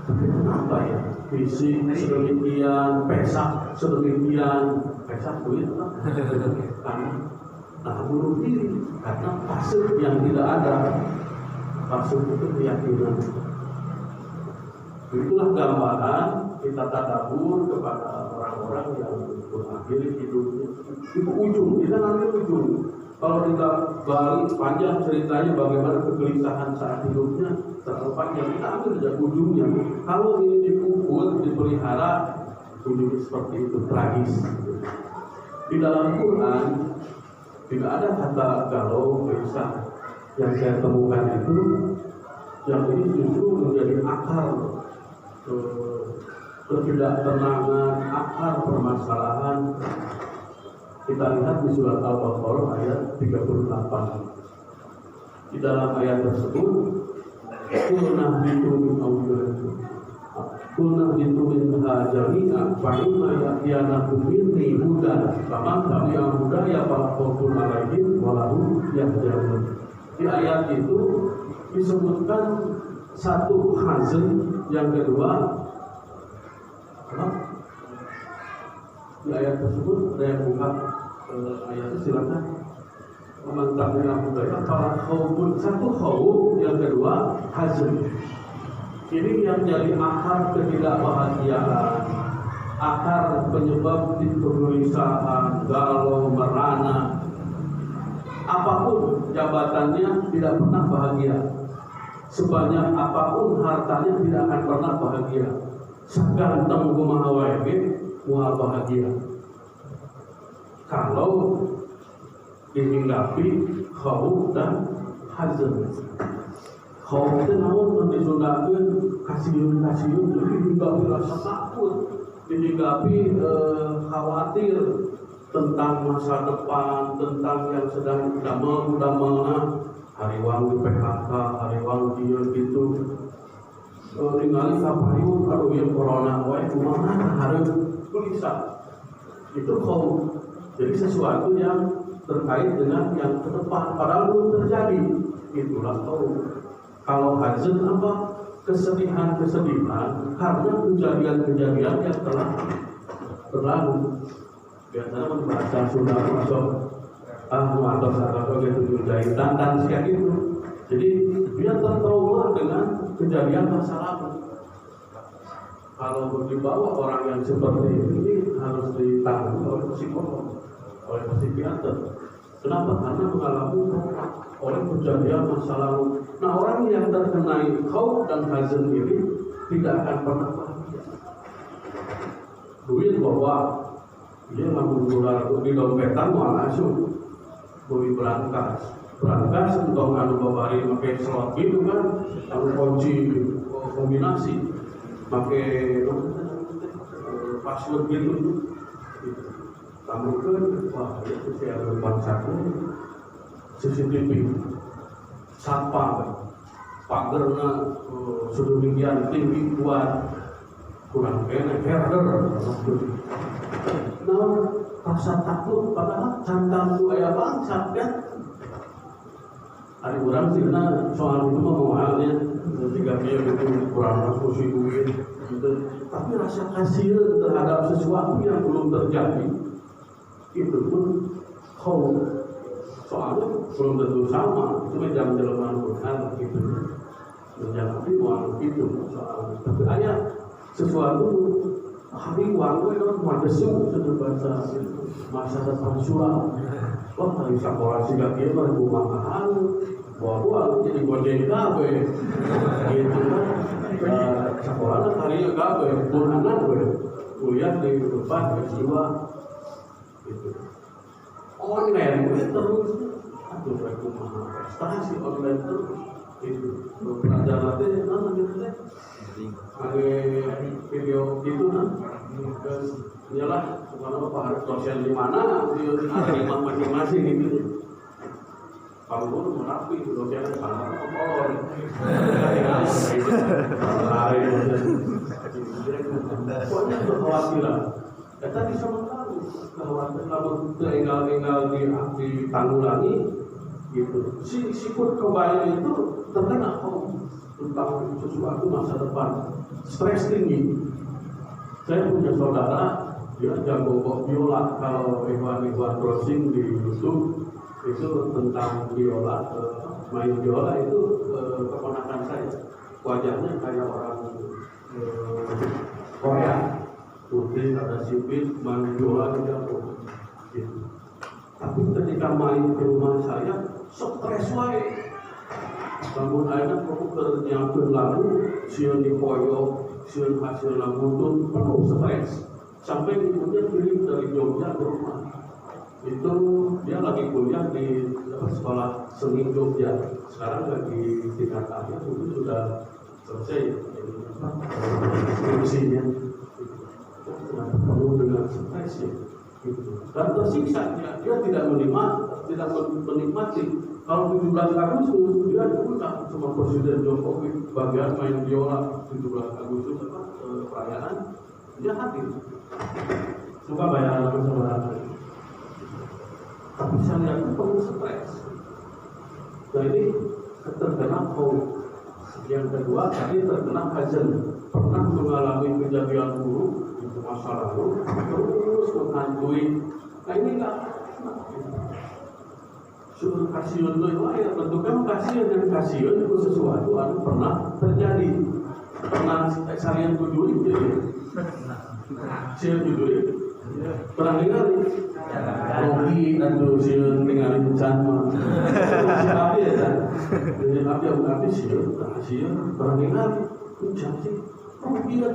Tapi kenapa ya? Fisik sedemikian, pesak sedemikian, pesak duit kan? Nah, bunuh diri karena pasir yang tidak ada, pasir itu keyakinan. Itulah gambaran kita tadabur kepada orang-orang yang mengakhiri hidupnya. Itu ujung, kita nanti ujung. Kalau kita balik panjang ceritanya bagaimana kegelisahan saat hidupnya terlalu panjang, kita ambil dari ujungnya. Kalau ini dipukul, dipelihara, ujungnya seperti itu, tragis. Di dalam Quran tidak ada kata galau, gelisah. Yang saya temukan itu, yang ini justru menjadi akar ketidaktenangan, akar permasalahan. Kita lihat di surat Al-Baqarah ayat 38. Di dalam ayat tersebut, Kulnah bitumin awliyakum, Kulnah bitumin hajami'a, Fa'imma ya'yanakum minni hudan, Faman tabi'an hudaya fa'khawfun alaihim walahu yahzanun. Di ayat itu disebutkan satu hazan, yang kedua apa? Di ayat tersebut ada yang buka ayat itu silakan. Memantaknya budaya para khawfun, satu khawf, yang kedua hazan. Ini yang jadi akar ketidakbahagiaan, akar penyebab kegelisahan, galau, merana. Apapun jabatannya tidak pernah bahagia. Sebanyak apapun hartanya tidak akan pernah bahagia. Seganteng kumaha wae mual bahagia. Kalau dihinggapi khauf dan hazan. Khauf itu namun mendisundakeun kasiun-kasiun, dihinggapi rasa takut, dihinggapi khawatir tentang masa depan, tentang yang sedang damel-damelna, hariwang di PHK, hariwang dia gitu. Tinggali kapayun, aduh ya corona, wae kumaha harus gelisah. Itu khauf. Jadi sesuatu yang terkait dengan yang ke depan, padahal belum terjadi. Itulah khauf. Kalau hazan apa? Kesedihan-kesedihan karena kejadian-kejadian yang telah berlalu. biasanya membaca Sunda masuk atau gitu jahitan dan kayak gitu. Jadi dia tertrauma dengan kejadian masa lalu. Kalau dibawa orang yang seperti ini harus ditangani oleh psikolog, oleh psikiater. Kenapa? Karena mengalami oleh kejadian masa lalu. Nah, orang yang terkena khauf dan hazan ini tidak akan pernah bahagia. Duit bawa, dia mampu dolar di dompetan mau asuh, beli berangkas untuk anu babari pakai slot gitu kan, anu kunci kombinasi, pakai password gitu. Kamu kan, wah itu saya berbangsa CCTV, satpam, pagerna sedemikian tinggi kuat, kurang kena herder. Nah, rasa takut padahal cantam itu ayah bangsa kan. Ada orang sih soal itu mau halnya ketika dia itu kurang posisi duit gitu. Tapi rasa kasihan terhadap sesuatu yang belum terjadi itu pun kau soalnya belum tentu sama. Cuma jangan jelmaan Quran gitu. Menjadi mau itu soalnya. Tapi ayat sesuatu hari waktu itu madesu sudah bahasa masa depan sulam. Wah, hari sekolah sih gak kira rumah mahal. Bahwa jadi gojek gawe gitu kan. Sekolahnya harinya gawe pun anak gue kuliah di depan S2 gitu. Online gue terus aduh aku mah prestasi online terus itu pelajaran teh gitu teh ada video gitu kan iyalah sekarang apa harus dosen di mana ada masing-masing gitu. Kalau gue merapi, dosen sama kolor hari pokoknya kekhawatiran kita bisa mengetahui kekhawatiran kalau tinggal ditanggulangi gitu. Sikut kebaya itu terkena tentang sesuatu masa depan, stres tinggi. Saya punya saudara, dia jago biola. Kalau Iwan browsing di YouTube itu tentang biola, main biola itu keponakan saya. Wajahnya kayak orang Korea, putih, ada sipit, main biola dia gitu. Tapi ketika main ke rumah saya, stres wae. Namun akhirnya komputer nyiapin lagu, sieun dipoyo, sieun hasil lagu penuh stres. Sampai ibunya kirim dari Jogja ke rumah. Itu dia lagi kuliah di sekolah seni Jogja. Sekarang lagi tingkat akhir, itu sudah selesai skripsinya. Penuh dengan stres ya. Dan tersiksa dia tidak menikmati. Kalau 17 Agustus dia diundang sama Presiden Jokowi bagian main biola 17 Agustus perayaan dia hadir. Suka bayaran sama tapi saya lihat itu penuh stres. Nah ini terkena khauf. Yang kedua tadi terkena hazan, pernah mengalami kejadian buruk itu masa lalu terus menghantui. Nah ini enggak suruh kasihan itu ya bentuknya kasihan dan kasihan itu sesuatu yang pernah terjadi. Pernah kalian tujuh itu ya? Kasihan tujuh itu pernah dengar Rogi dan dosen tinggal di bencana. Siapa ya kan? Jadi apa yang berarti siapa pernah dengar ucap sih. Rogi itu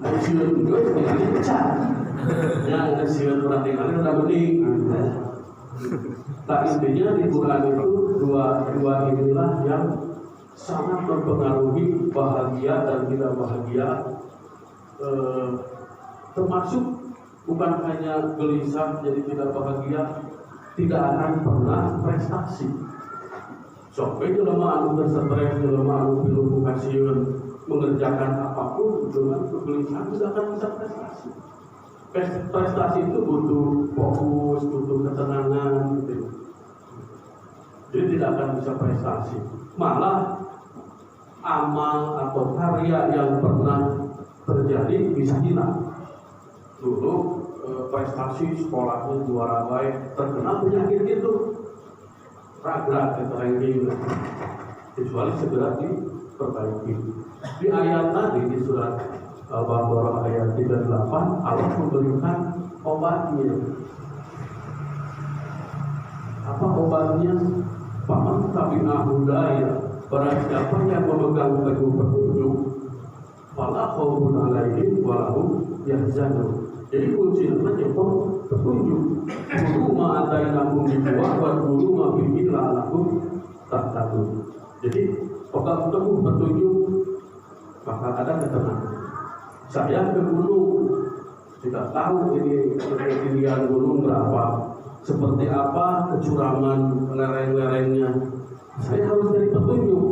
ada siapa juga tinggal di bencana. Ya ada siapa pernah dengar itu udah bening. Tak intinya di Quran itu dua inilah yang sangat mempengaruhi bahagia dan tidak bahagia, termasuk bukan hanya gelisah jadi tidak bahagia, tidak akan pernah prestasi. Sampai jelema anu tersetres, jelema anu pilu kasihan mengerjakan apapun dengan kegelisahan tidak akan bisa prestasi. Prestasi itu butuh fokus, butuh ketenangan gitu. Jadi tidak akan bisa prestasi. Malah amal atau karya yang pernah terjadi bisa hilang. Dulu prestasi sekolahnya juara baik, terkena penyakit itu ragra kita ranking, kecuali segera diperbaiki. Di ayat tadi di surat Al-Baqarah ayat 38 Allah memberikan obatnya. Apa obatnya? Paman tabi'ah hudaya, barang siapa yang memegang teguh petunjuk, fala khaufun alaihim wa lahum yahzanun. Jadi kuncinya menyebut petunjuk. Guru ma atainakum biquwwah wa guru ma bihi la'alakum tahtadun. Jadi pegang teguh petunjuk maka ada ketenangan. Saya ke gunung, tidak tahu ini ketinggian gunung berapa, seperti apa kecurangan lereng-lerengnya. Saya harus cari petunjuk.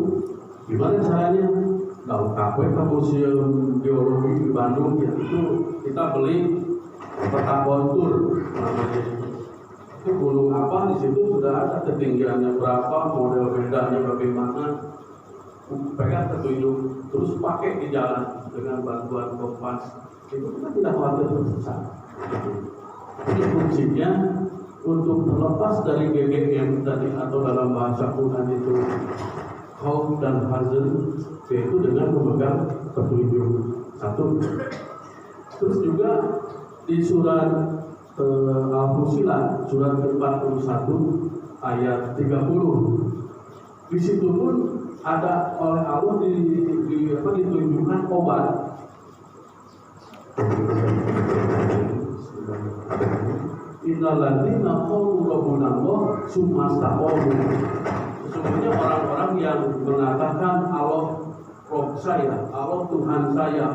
Gimana caranya? Kalau KPK Museum Geologi di Bandung ya itu kita beli peta kontur namanya. Itu gunung apa, di situ sudah ada ketinggiannya berapa, model medannya bagaimana. Pegang petunjuk, terus pakai di jalan dengan bantuan kompas. Itu kita tidak khawatir tersesat. Jadi kuncinya untuk terlepas dari GGM tadi atau dalam bahasa Quran itu khauf dan hazan, yaitu dengan memegang petunjuk. Satu. Terus juga di surat Al-Fusilat surat ke-41 ayat 30. Di situ pun ada oleh Allah ditunjukkan obat. Innalladzina qalu rabbunallah tsumma istaqamu. Sesungguhnya orang-orang yang mengatakan Allah Rob saya, Allah Tuhan saya,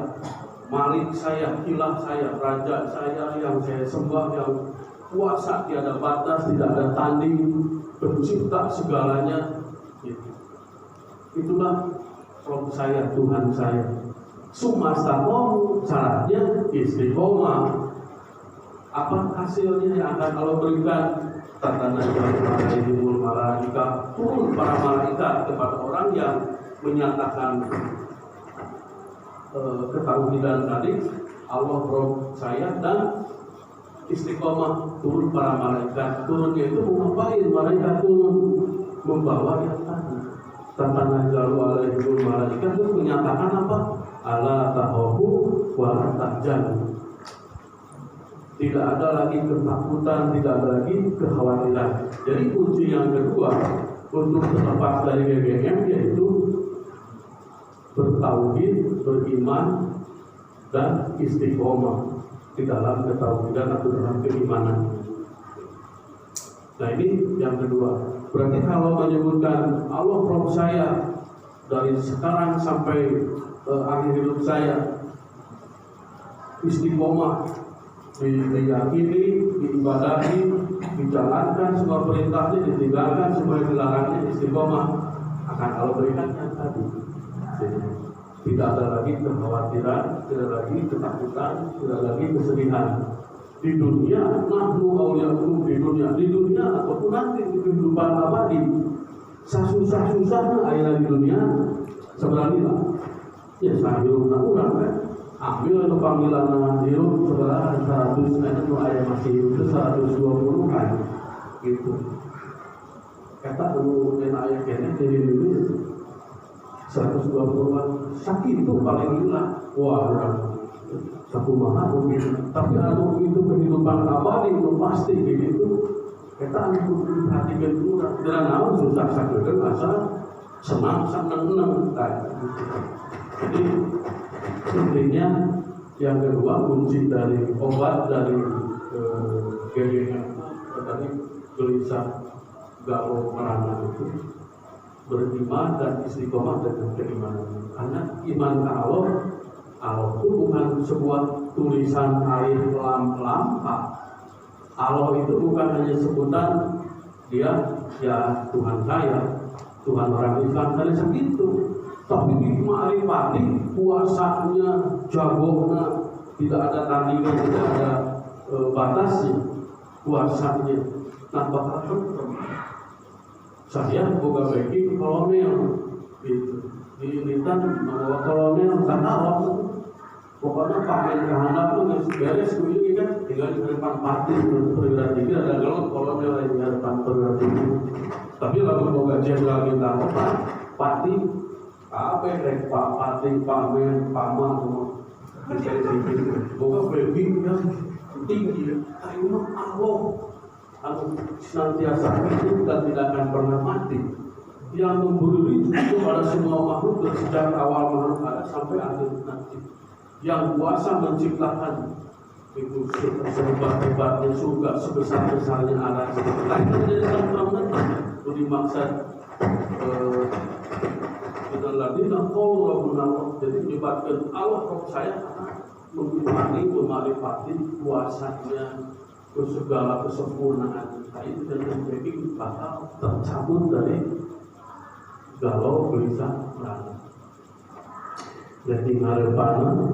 Malik saya, Ilah saya, Raja saya yang saya sembah, yang kuasa tiada batas, tidak ada tanding, pencipta segalanya. Itulah Rob saya, Tuhan saya. Sumastaqamu, syaratnya istiqomah. Apa hasilnya yang akan Allah berikan? Tatanazzalu malaika, turun para malaikat kepada orang yang menyatakan ketauhidan tadi, Allah Rob saya dan istiqomah. Turun para malaikat. Turunnya itu mau ngapain? Malaikat turun membawa yang tadi. Tatanazzalu alaihimul malaika, itu menyatakan apa? Ala takhafu wa la tahzanu. Tidak ada lagi ketakutan, tidak ada lagi kekhawatiran. Jadi kunci yang kedua untuk terlepas dari GGM yaitu bertauhid, beriman, dan istiqomah di dalam ketauhidan atau dalam keimanan. Nah ini yang kedua. Berarti kalau menyebutkan Allah Rob saya dari sekarang sampai akhir hidup saya, istiqomah, diyakini, diibadahi, dijalankan semua perintahnya, ditinggalkan semua dilarangnya, istiqomah, akan Allah berikan yang tadi. Jadi, tidak ada lagi kekhawatiran, tidak lagi ketakutan, tidak lagi kesedihan. Di dunia, nahnu awliya'ukum di dunia ataupun nanti di kehidupan abadi. Susah-susahnya akhirnya di dunia sebenarnya ya saya hidup orang kan. Ambil untuk panggilan hidup sebenarnya 100 itu ayat masih hidup 120 kan gitu. Kata dulu ayat kayaknya jadi dulu 120-an sakit itu paling gila. Wah orang satu mahal begitu. Tapi anu itu kehidupan abadi itu pasti begitu. Kita itu perhatikan dulu. Dengan awal susah sakit kan asal senang kan. Jadi intinya yang kedua kunci dari obat dari GGM tadi gelisah galau merana itu beriman dan istiqomah dengan keimanan. Karena iman ke Allah itu bukan sebuah tulisan alif lam ha. Allah itu bukan hanya sebutan dia ya Tuhan saya, Tuhan orang Islam dan segitu. Tapi di ma'rifati kuasanya, jagonya, tidak ada tandingan, tidak ada batasnya, kuasanya. Nah bakal saya boga bagi kolonel gitu. Di Militan membawa kolonel kata Allah pokoknya pakai kehandap tuh nggak beres kuyu kan tinggal di depan pati perwira tinggi ada kolonel yang di depan perwira tinggi. Tapi lalu mau gajian lagi tahu pati apa rek pak pati pamen pama semua mencari tinggi. Bukan baby yang tinggi. Tapi memang Allah aku senantiasa hidup dan tidak akan pernah mati. Yang memberi itu pada semua makhluk dari sejak awal makhluk ada sampai akhir nanti. Yang kuasa menciptakan itu sehebat-hebatnya surga sebesar-besarnya alam lain menjadi terang itu dimaksud kita lagi nak jadi menyebabkan Allah roh saya karena mengimani memarifati kuasanya ke segala kesempurnaan itu dan menjadi bakal tercabut dari galau gelisah merana jadi ngarepan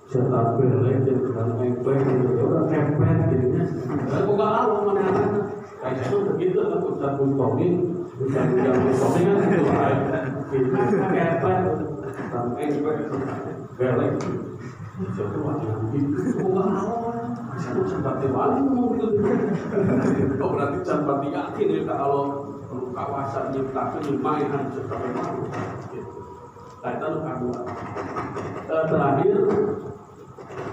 cetak belek dan engklek gitu udah kempet gitu ya dan bukan Allah mana-mana kayak itu begitu kan Ustaz Mustomi Ustaz Mustomi kan itu kempet dan engklek belek itu wajah gitu bukan Allah itu seperti wali ngomong gitu oh berarti seperti yakin ya kalau kawasan nyiptakan mainan seperti itu gitu kaitan kedua terakhir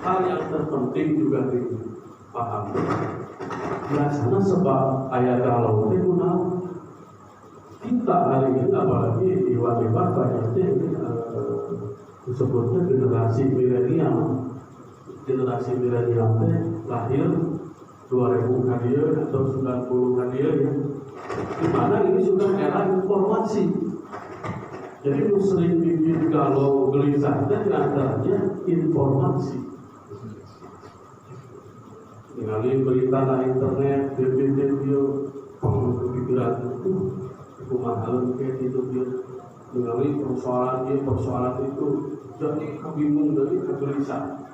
hal yang terpenting juga dipahami biasanya sebab ayat kalau itu kita hari ini apalagi di wadah banyaknya disebutnya generasi milenial lahir 2000 hadiah atau 90 hadiah ya di mana ini sudah era informasi. Jadi sering bikin kalau gelisah dan antaranya informasi. Mengalami berita di internet, video, pikiran itu mahal kayak gitu dia. Mengalami persoalan itu jadi kebingung dari kegelisahan.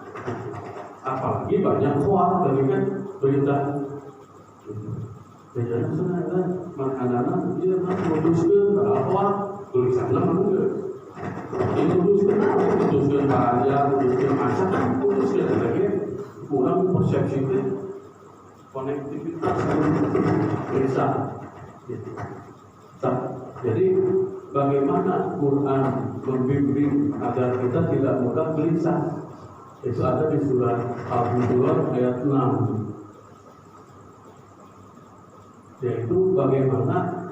Apalagi banyak hoax dari kan berita. Jadi sebenarnya makanan dia memutuskan bahwa tulisan nama enggak ini tuliskan karya tuliskan masakan tuliskan lagi kurang persepsinya konektivitas bisa gitu. Jadi bagaimana Quran membimbing agar kita tidak mudah gelisah itu ada di surat Al-Hujurat ayat 6 yaitu bagaimana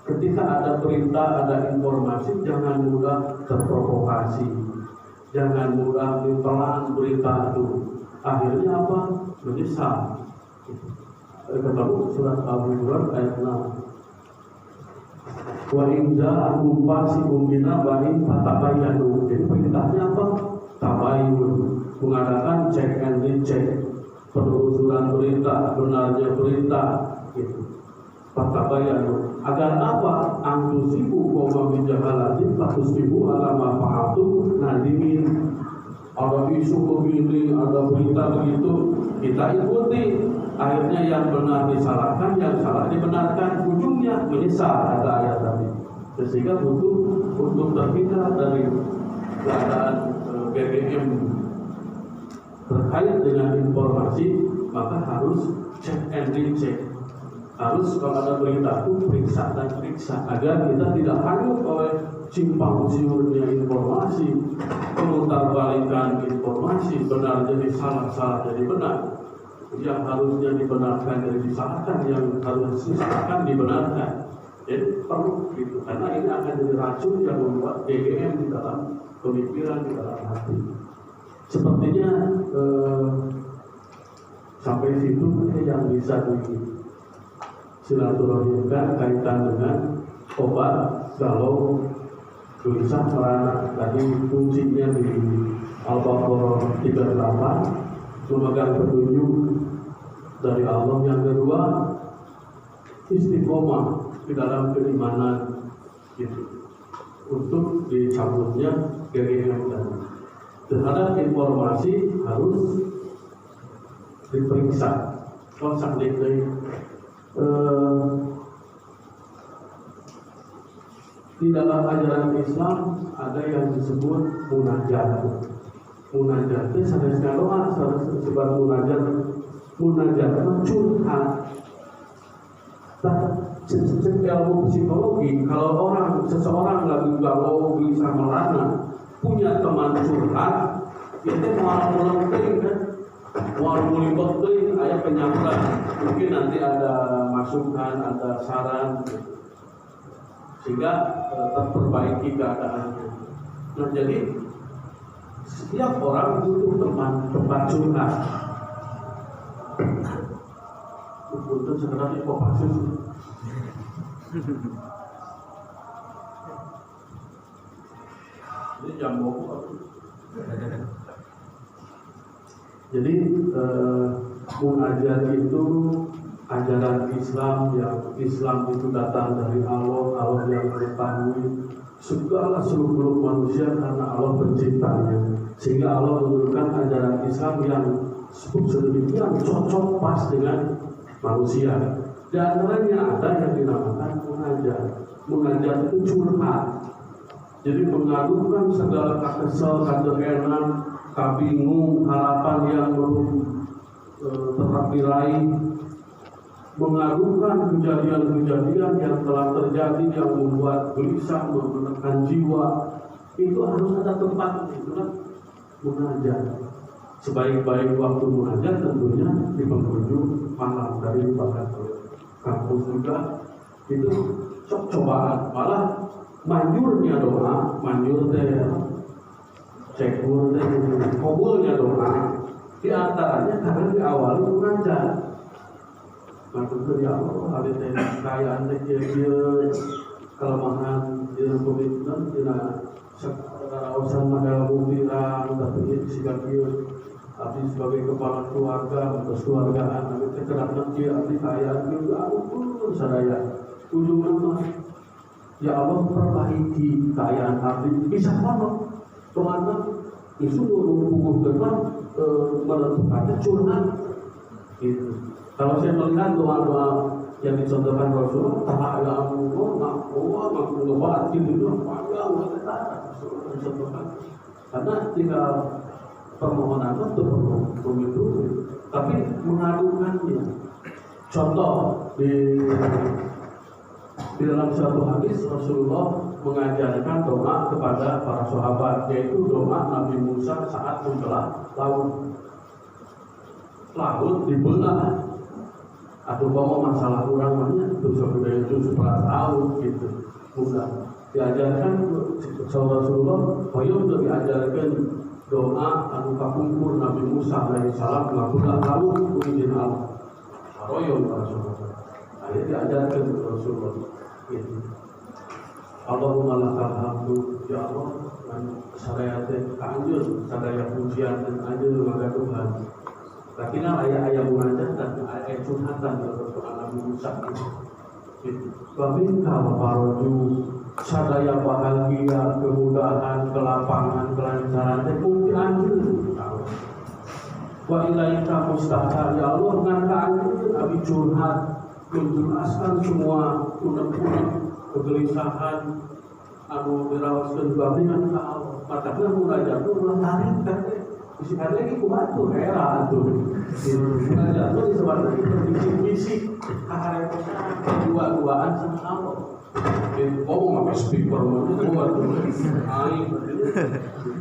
ketika ada perintah, ada informasi, jangan mudah terprovokasi, jangan mudah ditelan berita itu. Akhirnya apa? Menyesal. Ketemu surat Al-Hujurat ayat 6. Wa in ja'akum fasiqun binaba'in fatabayyanu. Jadi perintahnya apa? Tabayyun, mengadakan check and recheck, penelusuran berita, benarnya berita. Gitu. Fatabayyanu agar apa? Antusibu qawma min jahalatin fatusibu ala ma fa'altum nadimin. Ada isu begini, ada berita begitu, kita ikuti. Akhirnya yang benar disalahkan, yang salah dibenarkan, ujungnya menyesal kata ayat tadi. Sehingga butuh untuk terhindar dari keadaan BBM terkait dengan informasi, maka harus check and recheck. Harus kalau ada berita itu periksa dan periksa agar kita tidak hanyut oleh simpang siurnya informasi, pemutarbalikan informasi, benar jadi salah, salah jadi benar, yang harusnya dibenarkan jadi disalahkan, yang harus disalahkan dibenarkan. Jadi perlu gitu karena ini akan jadi racun yang membuat BBM di dalam pemikiran, di dalam hati. Sepertinya sampai situ yang bisa silaturahimkan kaitan dengan obat kalau gelisah merana. Tadi kuncinya di Al-Baqarah 38 memegang petunjuk dari Allah. Yang kedua istiqomah di dalam keimanan gitu untuk dicabutnya GGM tadi. Terhadap informasi harus diperiksa konsak di dalam ajaran Islam ada yang disebut munajat. munajat itu sadar doa, sadar sebar munajat curhat. Ilmu psikologi, kalau seseorang lagi galau, bisa melana, punya teman curhat, itu mau melengkapi kan, mau melibatkan ayat penyampaian, mungkin nanti ada masukan, ada saran, sehingga terperbaiki keadaannya. Nah jadi setiap orang butuh tempat curhat. Untuk sebenarnya kok pasif. Ini jam bokok. Jadi munajat itu ajaran Islam itu datang dari Allah yang mengetahui segala seluruh manusia karena Allah penciptanya, sehingga Allah menurunkan ajaran Islam yang sedemikian cocok pas dengan manusia. Di antaranya ada yang dinamakan munajat itu curhat. Jadi mengadukan segala kesel, kadehenan, kabingung, harapan yang belum terraih, mengadukan kejadian-kejadian yang telah terjadi yang membuat gelisah, menekan jiwa. Itu harus ada tempat, itulah munajat. Sebaik-baik waktu munajat tentunya di penghujung malam dari bahkan kampus juga itu cobaan, malah manjurnya doa, manjur teh cekur teh kabulnya doa di antaranya karena diawali munajat. Maksudnya ya Allah, hari teh kekayaan teh kieu kelemahan dina komitmen dina usaha modal buktiran tapi sikap kieu abdi sebagai kepala keluarga atau keluargaan abdi teh kenapa kieu abdi kaya kieu ampun sadaya ujungna ya Allah perbaiki kekayaan abdi bisa mana soalnya itu menunggu depan menentukannya curhat gitu. Kalau saya melihat doa-doa yang dicontohkan Rasulullah, tak ada Allah ngebat gitu, panjang dicontohkan. Karena jika permohonan itu begitu, tapi mengadukannya. Contoh di dalam suatu hadis Rasulullah mengajarkan doa kepada para sahabat, yaitu doa Nabi Musa saat membelah laut dibelah. Atau bawa masalah urangannya itu sebenarnya itu sebelah tahun gitu, mudah diajarkan Rasulullah. Payung itu diajarkan doa anu kapungkur Nabi Musa alaihissalam ngabelah laut izin Allah. Saroyong Rasulullah. Akhirnya diajarkan Rasulullah. Gitu. Allahumma lakal hamdu ya Allah, dan sadaya teh kanjur, sadaya pujian dan anjur kepada Tuhan. Lakina ayat-ayat munajat dan ayat curhatan dalam Nabi Musa itu. Waminka wabaroju sadaya bahagia, kemudahan, kelapangan, kelancaran teh mungkin anjur. Wa ilaika mustaha ya Allah ngangka anjur abi curhat menjelaskan semua unek-unek kegelisahan anu dirawaskeun babingan ka Allah. Matakeun munajat itu tarik kan bisikan lagi kubantu era itu munajat itu disebutkan berbisik-bisik keharepotan dua-duaan sama Allah. Ngomong pakai speaker itu buat aing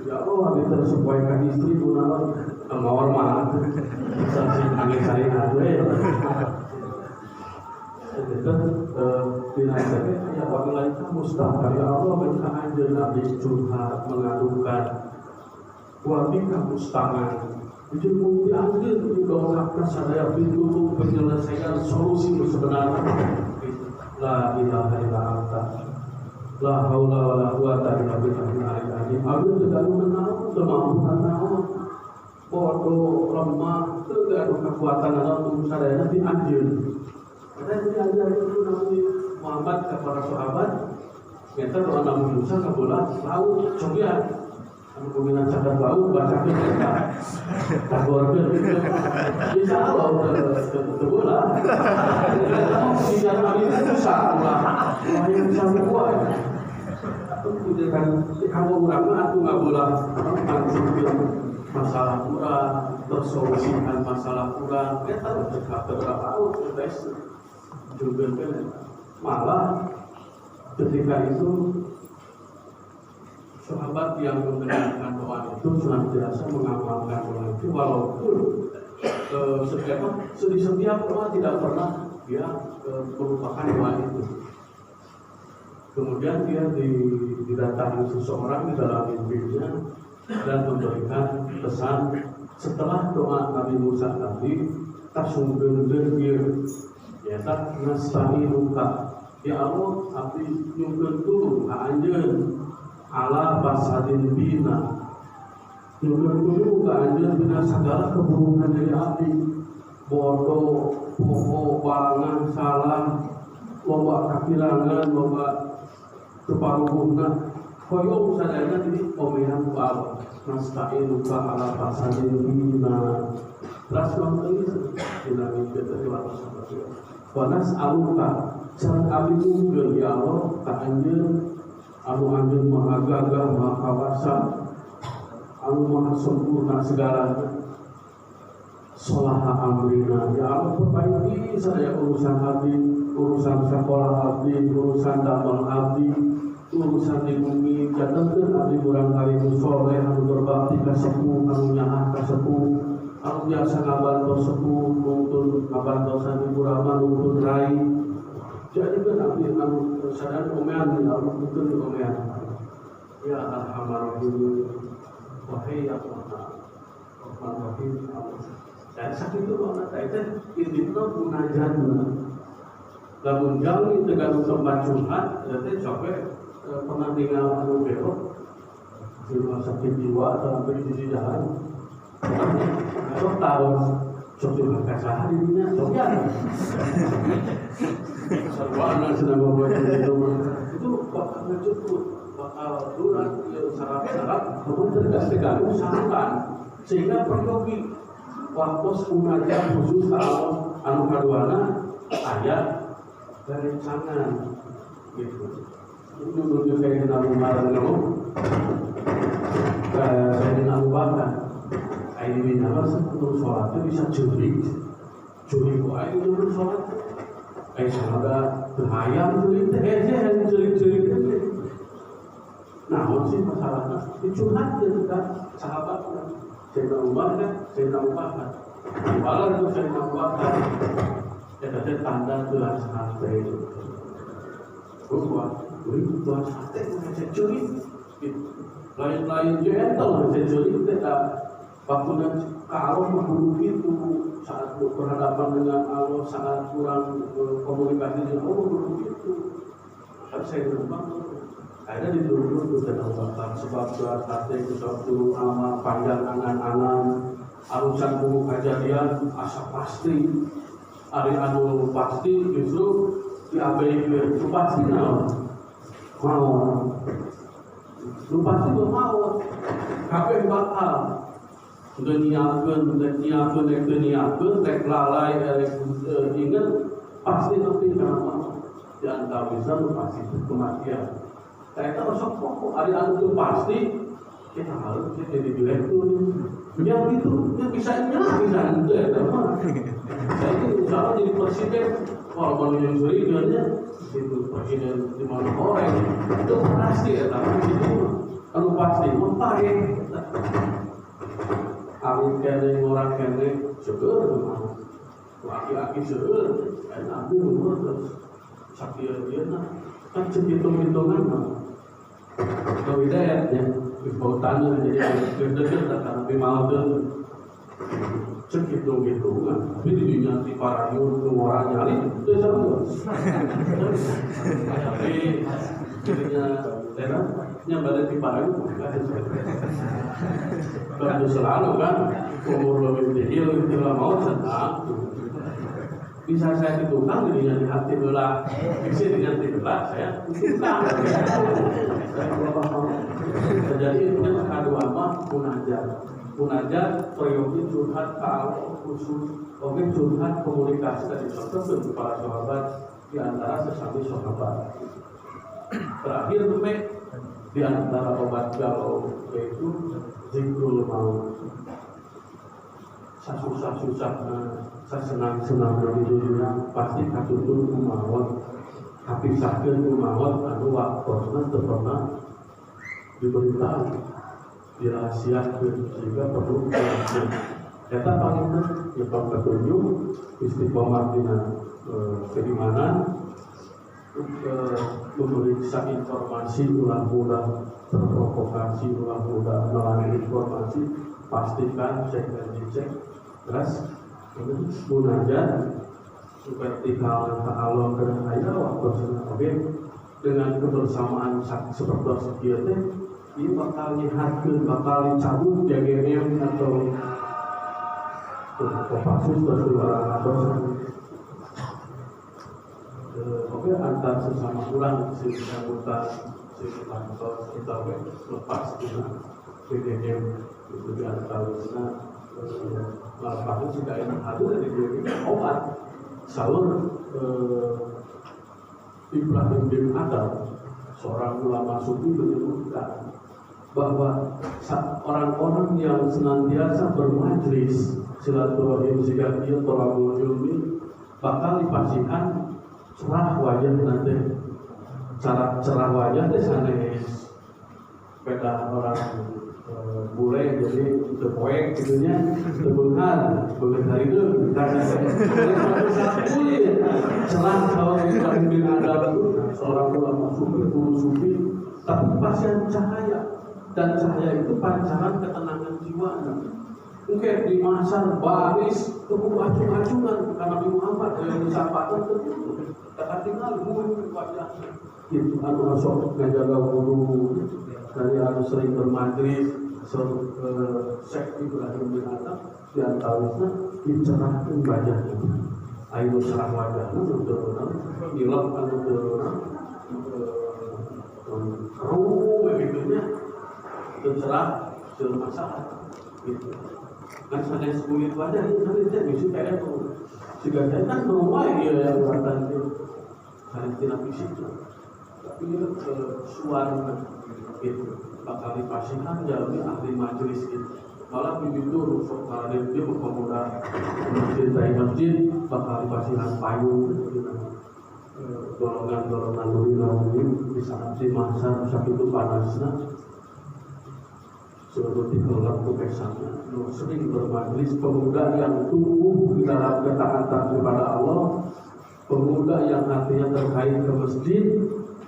ya Allah kita sesuaikan istri gunawan mawar mah saksi angin sari atuh dan dinaikkan ya wakilah itu mustahil ya Allah mereka anjir nabi curhat mengadukan wabika mustahil itu mungkin anjir didoakan sadaya pintu penyelesaian solusi sebenarnya. La ilaha illa anta la haula wala quwata illa billahil azim. Aku tidak mengenal kemampuan Allah bodoh lemah tidak ada kekuatan Allah untuk sadaya nabi anjir. Dan diajar itu Nabi Muhammad kepada sahabat, kita doa Nabi Musa kabulah laut cobian, kemudian catat laut baca kita, kabulah itu bisa laut kebulah, kita mau bicara Nabi Musa lah, yang bisa buat, kemudian kamu ulama aku nggak boleh langsung bilang masalah kurang, tersolusikan masalah kurang, kita berdekat beberapa tahun, guys, juga kan, malah ketika itu sahabat yang mendengarkan doa itu senantiasa mengamalkan doa itu, walaupun setiap doa tidak pernah dia melupakan doa itu. Kemudian dia didatangi seseorang di dalam mimpinya dan memberikan pesan setelah doa Nabi Musa tadi, tasungkeun geus ya tak nasta'inuka ya Allah abdi nyungkeun tuluy ka anjeun ala fasadin bina nyungkeun tuluy ka anjeun dina sagala keburukan dari abdi bodoh, poho, balangan, salah, loba kakirangan, loba keparuhna koyong sadayana di omehan ku Allah nasta'inuka ala fasadin bina ras mangeuis dina mimpi teh wa nas'aluka sareng abdi nyungkeun ya Allah ka anjeun anu anjeun maha gagah maha kawasa anu maha sempurna segalana solaha amrina ya Allah perbaiki sadaya urusan abdi, urusan sekolah abdi, urusan damel abdi, urusan di bumi jantenkeun abdi urang kali soleh anu berbakti ka sepuh anu nyaah ka sepuh anu biasa ngabantu sepuh nuntun ngabantu sandi burama nuntun rai jadikeun abdi anu sadaya omean ya Allah nuntun omean ya arhamar rahimin wahai ya Allah rahman rahim Allah dan sakit itu anak itu intinya munajatna lamun jauh tegang tempat curhat berarti sampai pernah tinggal anu belok di rumah sakit jiwa atau sampai di jalan atau tahu coba kasah dirinya coba serba anak sedang membuat itu bakal ngejutut bakal durang syarat-syarat namun terganggu sangkan sehingga peryogi waktu munajat khusus Allah anu kaduana ayat dari tangan gitu. Itu dulu saya kenal Umar dulu, saya kenal Bakar. Ayo ini nama sebelum sholat itu bisa curi ku ayo dulu sholat. Ayo sahabat berhayam curi teh curi. Nah, mesti masalahnya dicurhat dengan sahabatnya. Sayyidina Umar kan, Sayyidina Bakar. Walau itu Sayyidina Bakar, ada tanda gelas sate itu. Buat gelas sate saya curi. Lain-lain gentle saya curi tidak. Waktu kalau menghubung itu saat berhadapan dengan Allah, saat kurang komunikasi dengan Allah menghubung itu. Tapi saya berubah. Ada di dulu itu tentang bakar sebab gelas sate itu suatu nama panjang angan-angan arusan buku kejadian asa pasti hari anu pasti justru diabaikan itu pasti mau lu pasti mau kabeh bakal udah nyiapkeun rek lalai rek inget pasti nanti karena di antara bisa lu pasti kematian. Saya rasa kok ada anu pasti kita harus jadi direktur yang itu yang bisa itu ya teman saya itu misalnya jadi presiden walaupun yang surinya itu presiden di mana orang itu pasti ya tapi itu anu pasti mentari kami kene orang kene seger laki-laki seger dan ambil umur terus sakit dia kan hitung-hitungan hidayat ya bautannya jadi dekat karena mau tuh cek hitung-hitungan tapi di dunia di parayun orang nyali itu sama tapi jadinya nya balik di parayun kalau selalu kan umur lebih tinggi lebih mau senang bisa saya hitungkan dirinya di hati belah bisa dengan hati belah saya hitungkan jadi itu kedua mah munajat periode curhat kalau khusus oke curhat komunikasi tadi contoh para sahabat di antara sesama sahabat terakhir Di antara obat galau yaitu zikrul maut. Susah-susah, senang-senang di dunia pasti katutur kumawat, tapi sakit kumawat anu waktunya terpernah diberitahu, dirahasiakan sehingga perlu dilakukan. Kita paling nyepang petunjuk istiqomah dengan keimanan, memeriksa informasi ulang-ulang, terprovokasi ulang-ulang melalui informasi, pastikan cek dan dicek. Terus munajat vertikal ke Allah dan ayat waktu senang dengan kebersamaan seperti sekian ini bakal nyihatkeun, bakal dicabut JGM atau Kopassus bersuara atau oke antar sesama orang anggota kantor kita lepas dengan JGM itu di antara lalu jika ini hadir dari JGM obat sahur Ibrahim bin Adam seorang ulama sufi menyebutkan bahwa orang-orang yang senantiasa bermajlis silaturahim jika dia tolabul ilmi bakal dipastikan cerah wajah nanti. Cerah wajah itu sanes beda orang bule jadi terpoek gitunya terbengar hari itu karena cerah kalau Ibrahim bin Adam itu seorang ulama sufi tapi pasien cahaya dan cahaya itu pancaran ketenangan jiwa. Mungkin di masa baris tubuh acung-acungan karena Nabi Muhammad yang disapatan itu kata tinggal bukan wajahnya itu anu masuk menjaga wudu dari anu sering bermajlis sek Ibrahim bin Adam di antaranya dicerahkan wajahnya ayo cerah wajahnya untuk hilang anu keruh begitunya tercerah masalah gitu. Kan ada 10 wajah itu nanti bisa kayak itu jika saya kan rumah yang buatan itu karantina fisik tapi suara itu bakal dipastikan jalani ahli majelis itu malah begitu rusuk karena dia berpemuda mencintai masjid bakal dipastikan payung golongan-golongan nuri di saat si masa sakit itu panasnya seperti kelak kepesannya sering bermajlis pemuda yang tumbuh di dalam ketaatan kepada Allah, pemuda yang hatinya terkait ke masjid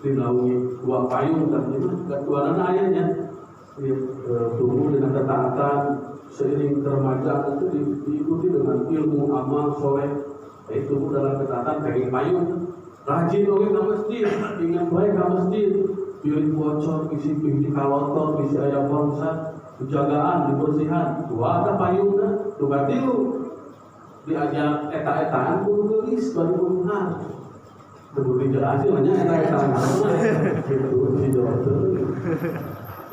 dinaungi dua payung dan itu ketuanan ayahnya tumbuh dengan ketaatan seiring keremajaan itu diikuti dengan ilmu amal soleh yaitu tumbuh dalam ketaatan kayak payung rajin oleh ke masjid ingin baik ke masjid pilih bocor isi kalotor isi ayam bonsat penjagaan, dibersihan, dua ada payungnya, juga tilu diajak eta-etaan pun tulis baru benar kemudian jelasin hanya eta-etaan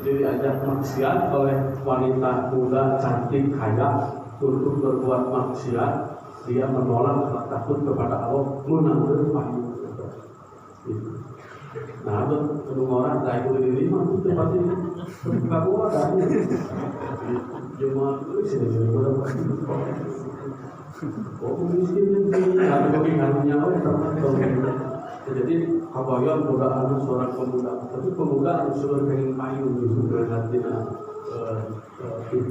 jadi diajak maksiat oleh wanita muda cantik kaya untuk berbuat maksiat dia menolak karena takut kepada Allah menanggung payung nah itu orang tak boleh diterima itu pasti kamu ada jemaah itu sini jemaah oh miskin ini ada bagaimana oleh teman-teman jadi kabayan muda anak seorang pemuda tapi pemuda harus sudah pengen payung gitu berarti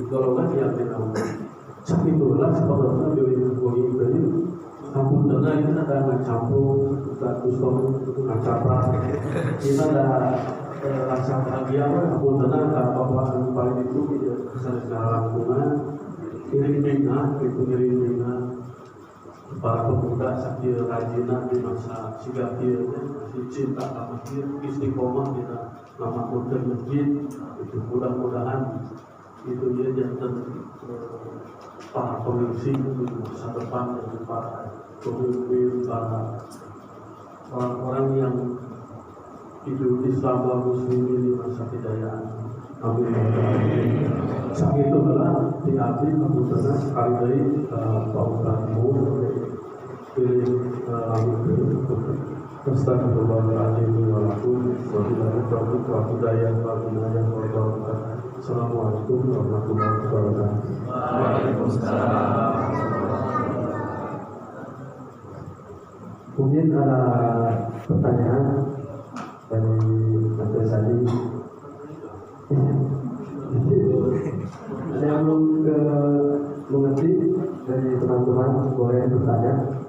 golongan yang tenang tapi itulah sebabnya dia bagi bagi kampung tengah itu ada ngacampur status ngacapra kita ada rasa bahagia kampung tengah bahwa paling itu secara lingkungan kirim bina itu kirim bina para pemuda sakit rajinan di masa sigapir masih cinta sama masjid istiqomah kita lama muda masjid itu mudah-mudahan itu dia jantan para pengungsi di masa depan dan para pemimpin para orang-orang yang hidup Islam dan Muslimin di masa kejayaan. Amin. Saat itu adalah diambil keputusan sekali dari Pak Ustaz Mur pilih Astagfirullahaladzim wa lakum wa billahi taufiq wa hidayah wa hidayah wa barakatuh. Assalamualaikum warahmatullahi wabarakatuh. Waalaikumsalam. Mungkin ada pertanyaan dari Mas Sadi. Ada yang belum mengerti dari teman-teman boleh bertanya.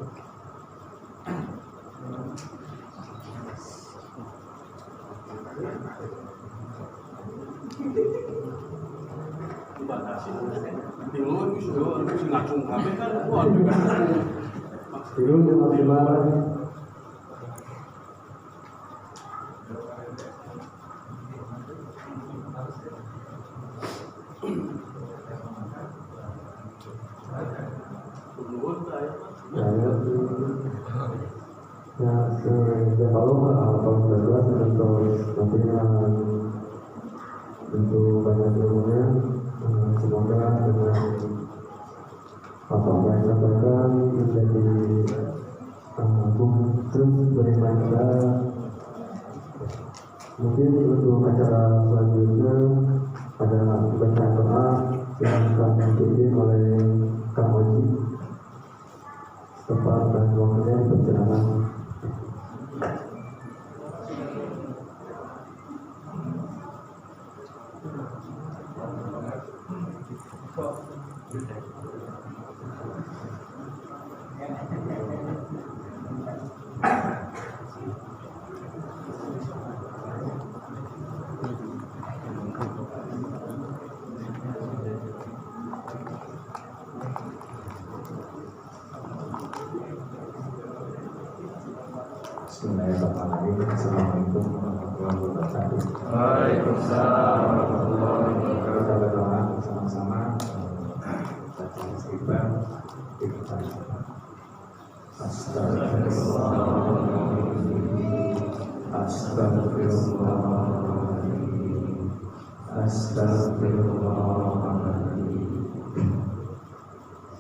Dulu maksimal. Tentu banyak ilmunya, semoga dengan apa yang disampaikan menjadi terus beriman kita. Mungkin untuk acara selanjutnya ada bacaan doa yang akan dipimpin oleh Kang Oji. Tempat dan waktunya dipersilakan. Bismillahirrahmanirrahim. Assalamualaikum warahmatullahi wabarakatuh. Waalaikumsalam warahmatullahi wabarakatuh. Kita berdoa bersama-sama. Baca istighfar. Astagfirullahaladzim. Astagfirullahaladzim.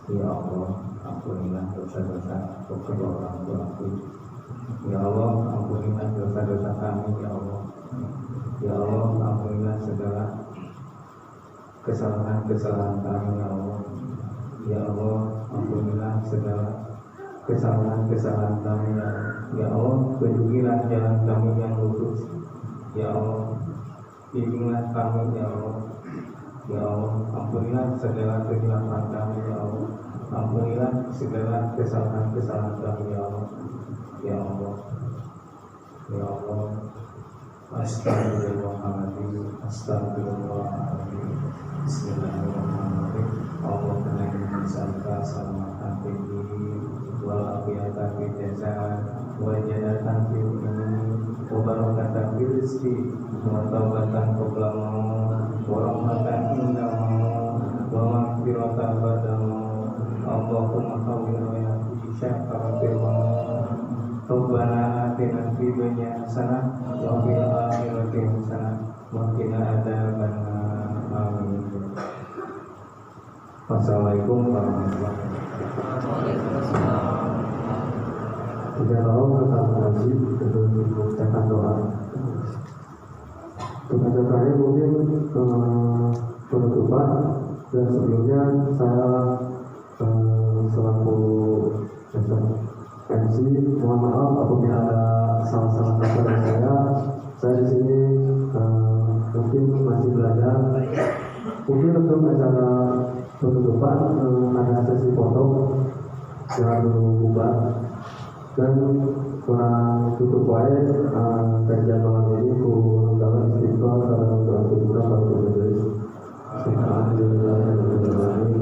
Ya Allah, ampunilah dosa-dosa kedua orang tuaku. Ya Allah, ampunilah dosa-dosa kami, ya Allah. Ya Allah, ampunilah segala kesalahan-kesalahan kami, ya Allah. Ya Allah, ampunilah segala kesalahan-kesalahan kami, ya Allah. Ya Allah, tunjukilah jalan kami yang lurus. Ya Allah, bimbinglah kami, ya Allah. Ya Allah, ampunilah segala kehilapan kami, ya Allah. Ampunilah segala kesalahan-kesalahan kami, ya Allah. Ya Allah, ya Allah. Astagfirullahaladzim. Astagfirullahaladzim. Bismillahirrahmanirrahim. Allahumma inni as'aluka salamatan fid dini wal afiyatan fid jasad wa jannatan fil ilmi wa barakatan fil rizqi wa taubatan qabla maut wa rahmatan inda maut wa maghfiratan ba'da maut. Allahumma hawwin wa yafi syakaratil maut. Rabbana atina fid dunya hasanah wa fil akhirati hasanah wa qina adzabannar. Amin. Wassalamualaikum warahmatullahi wabarakatuh. Tidak tahu tentang haji sebelum mengucapkan doa. Untuk terakhir mungkin penutupan dan sebelumnya saya selaku MC mohon maaf apabila ada salah-salah kata dari saya di sini mungkin masih belajar. Mungkin untuk acara penutupan ada sesi foto yang dulu bubar dan kurang tutup baik kajian malam ini dalam istiqomah dalam doa kita pada majelis. Alhamdulillah.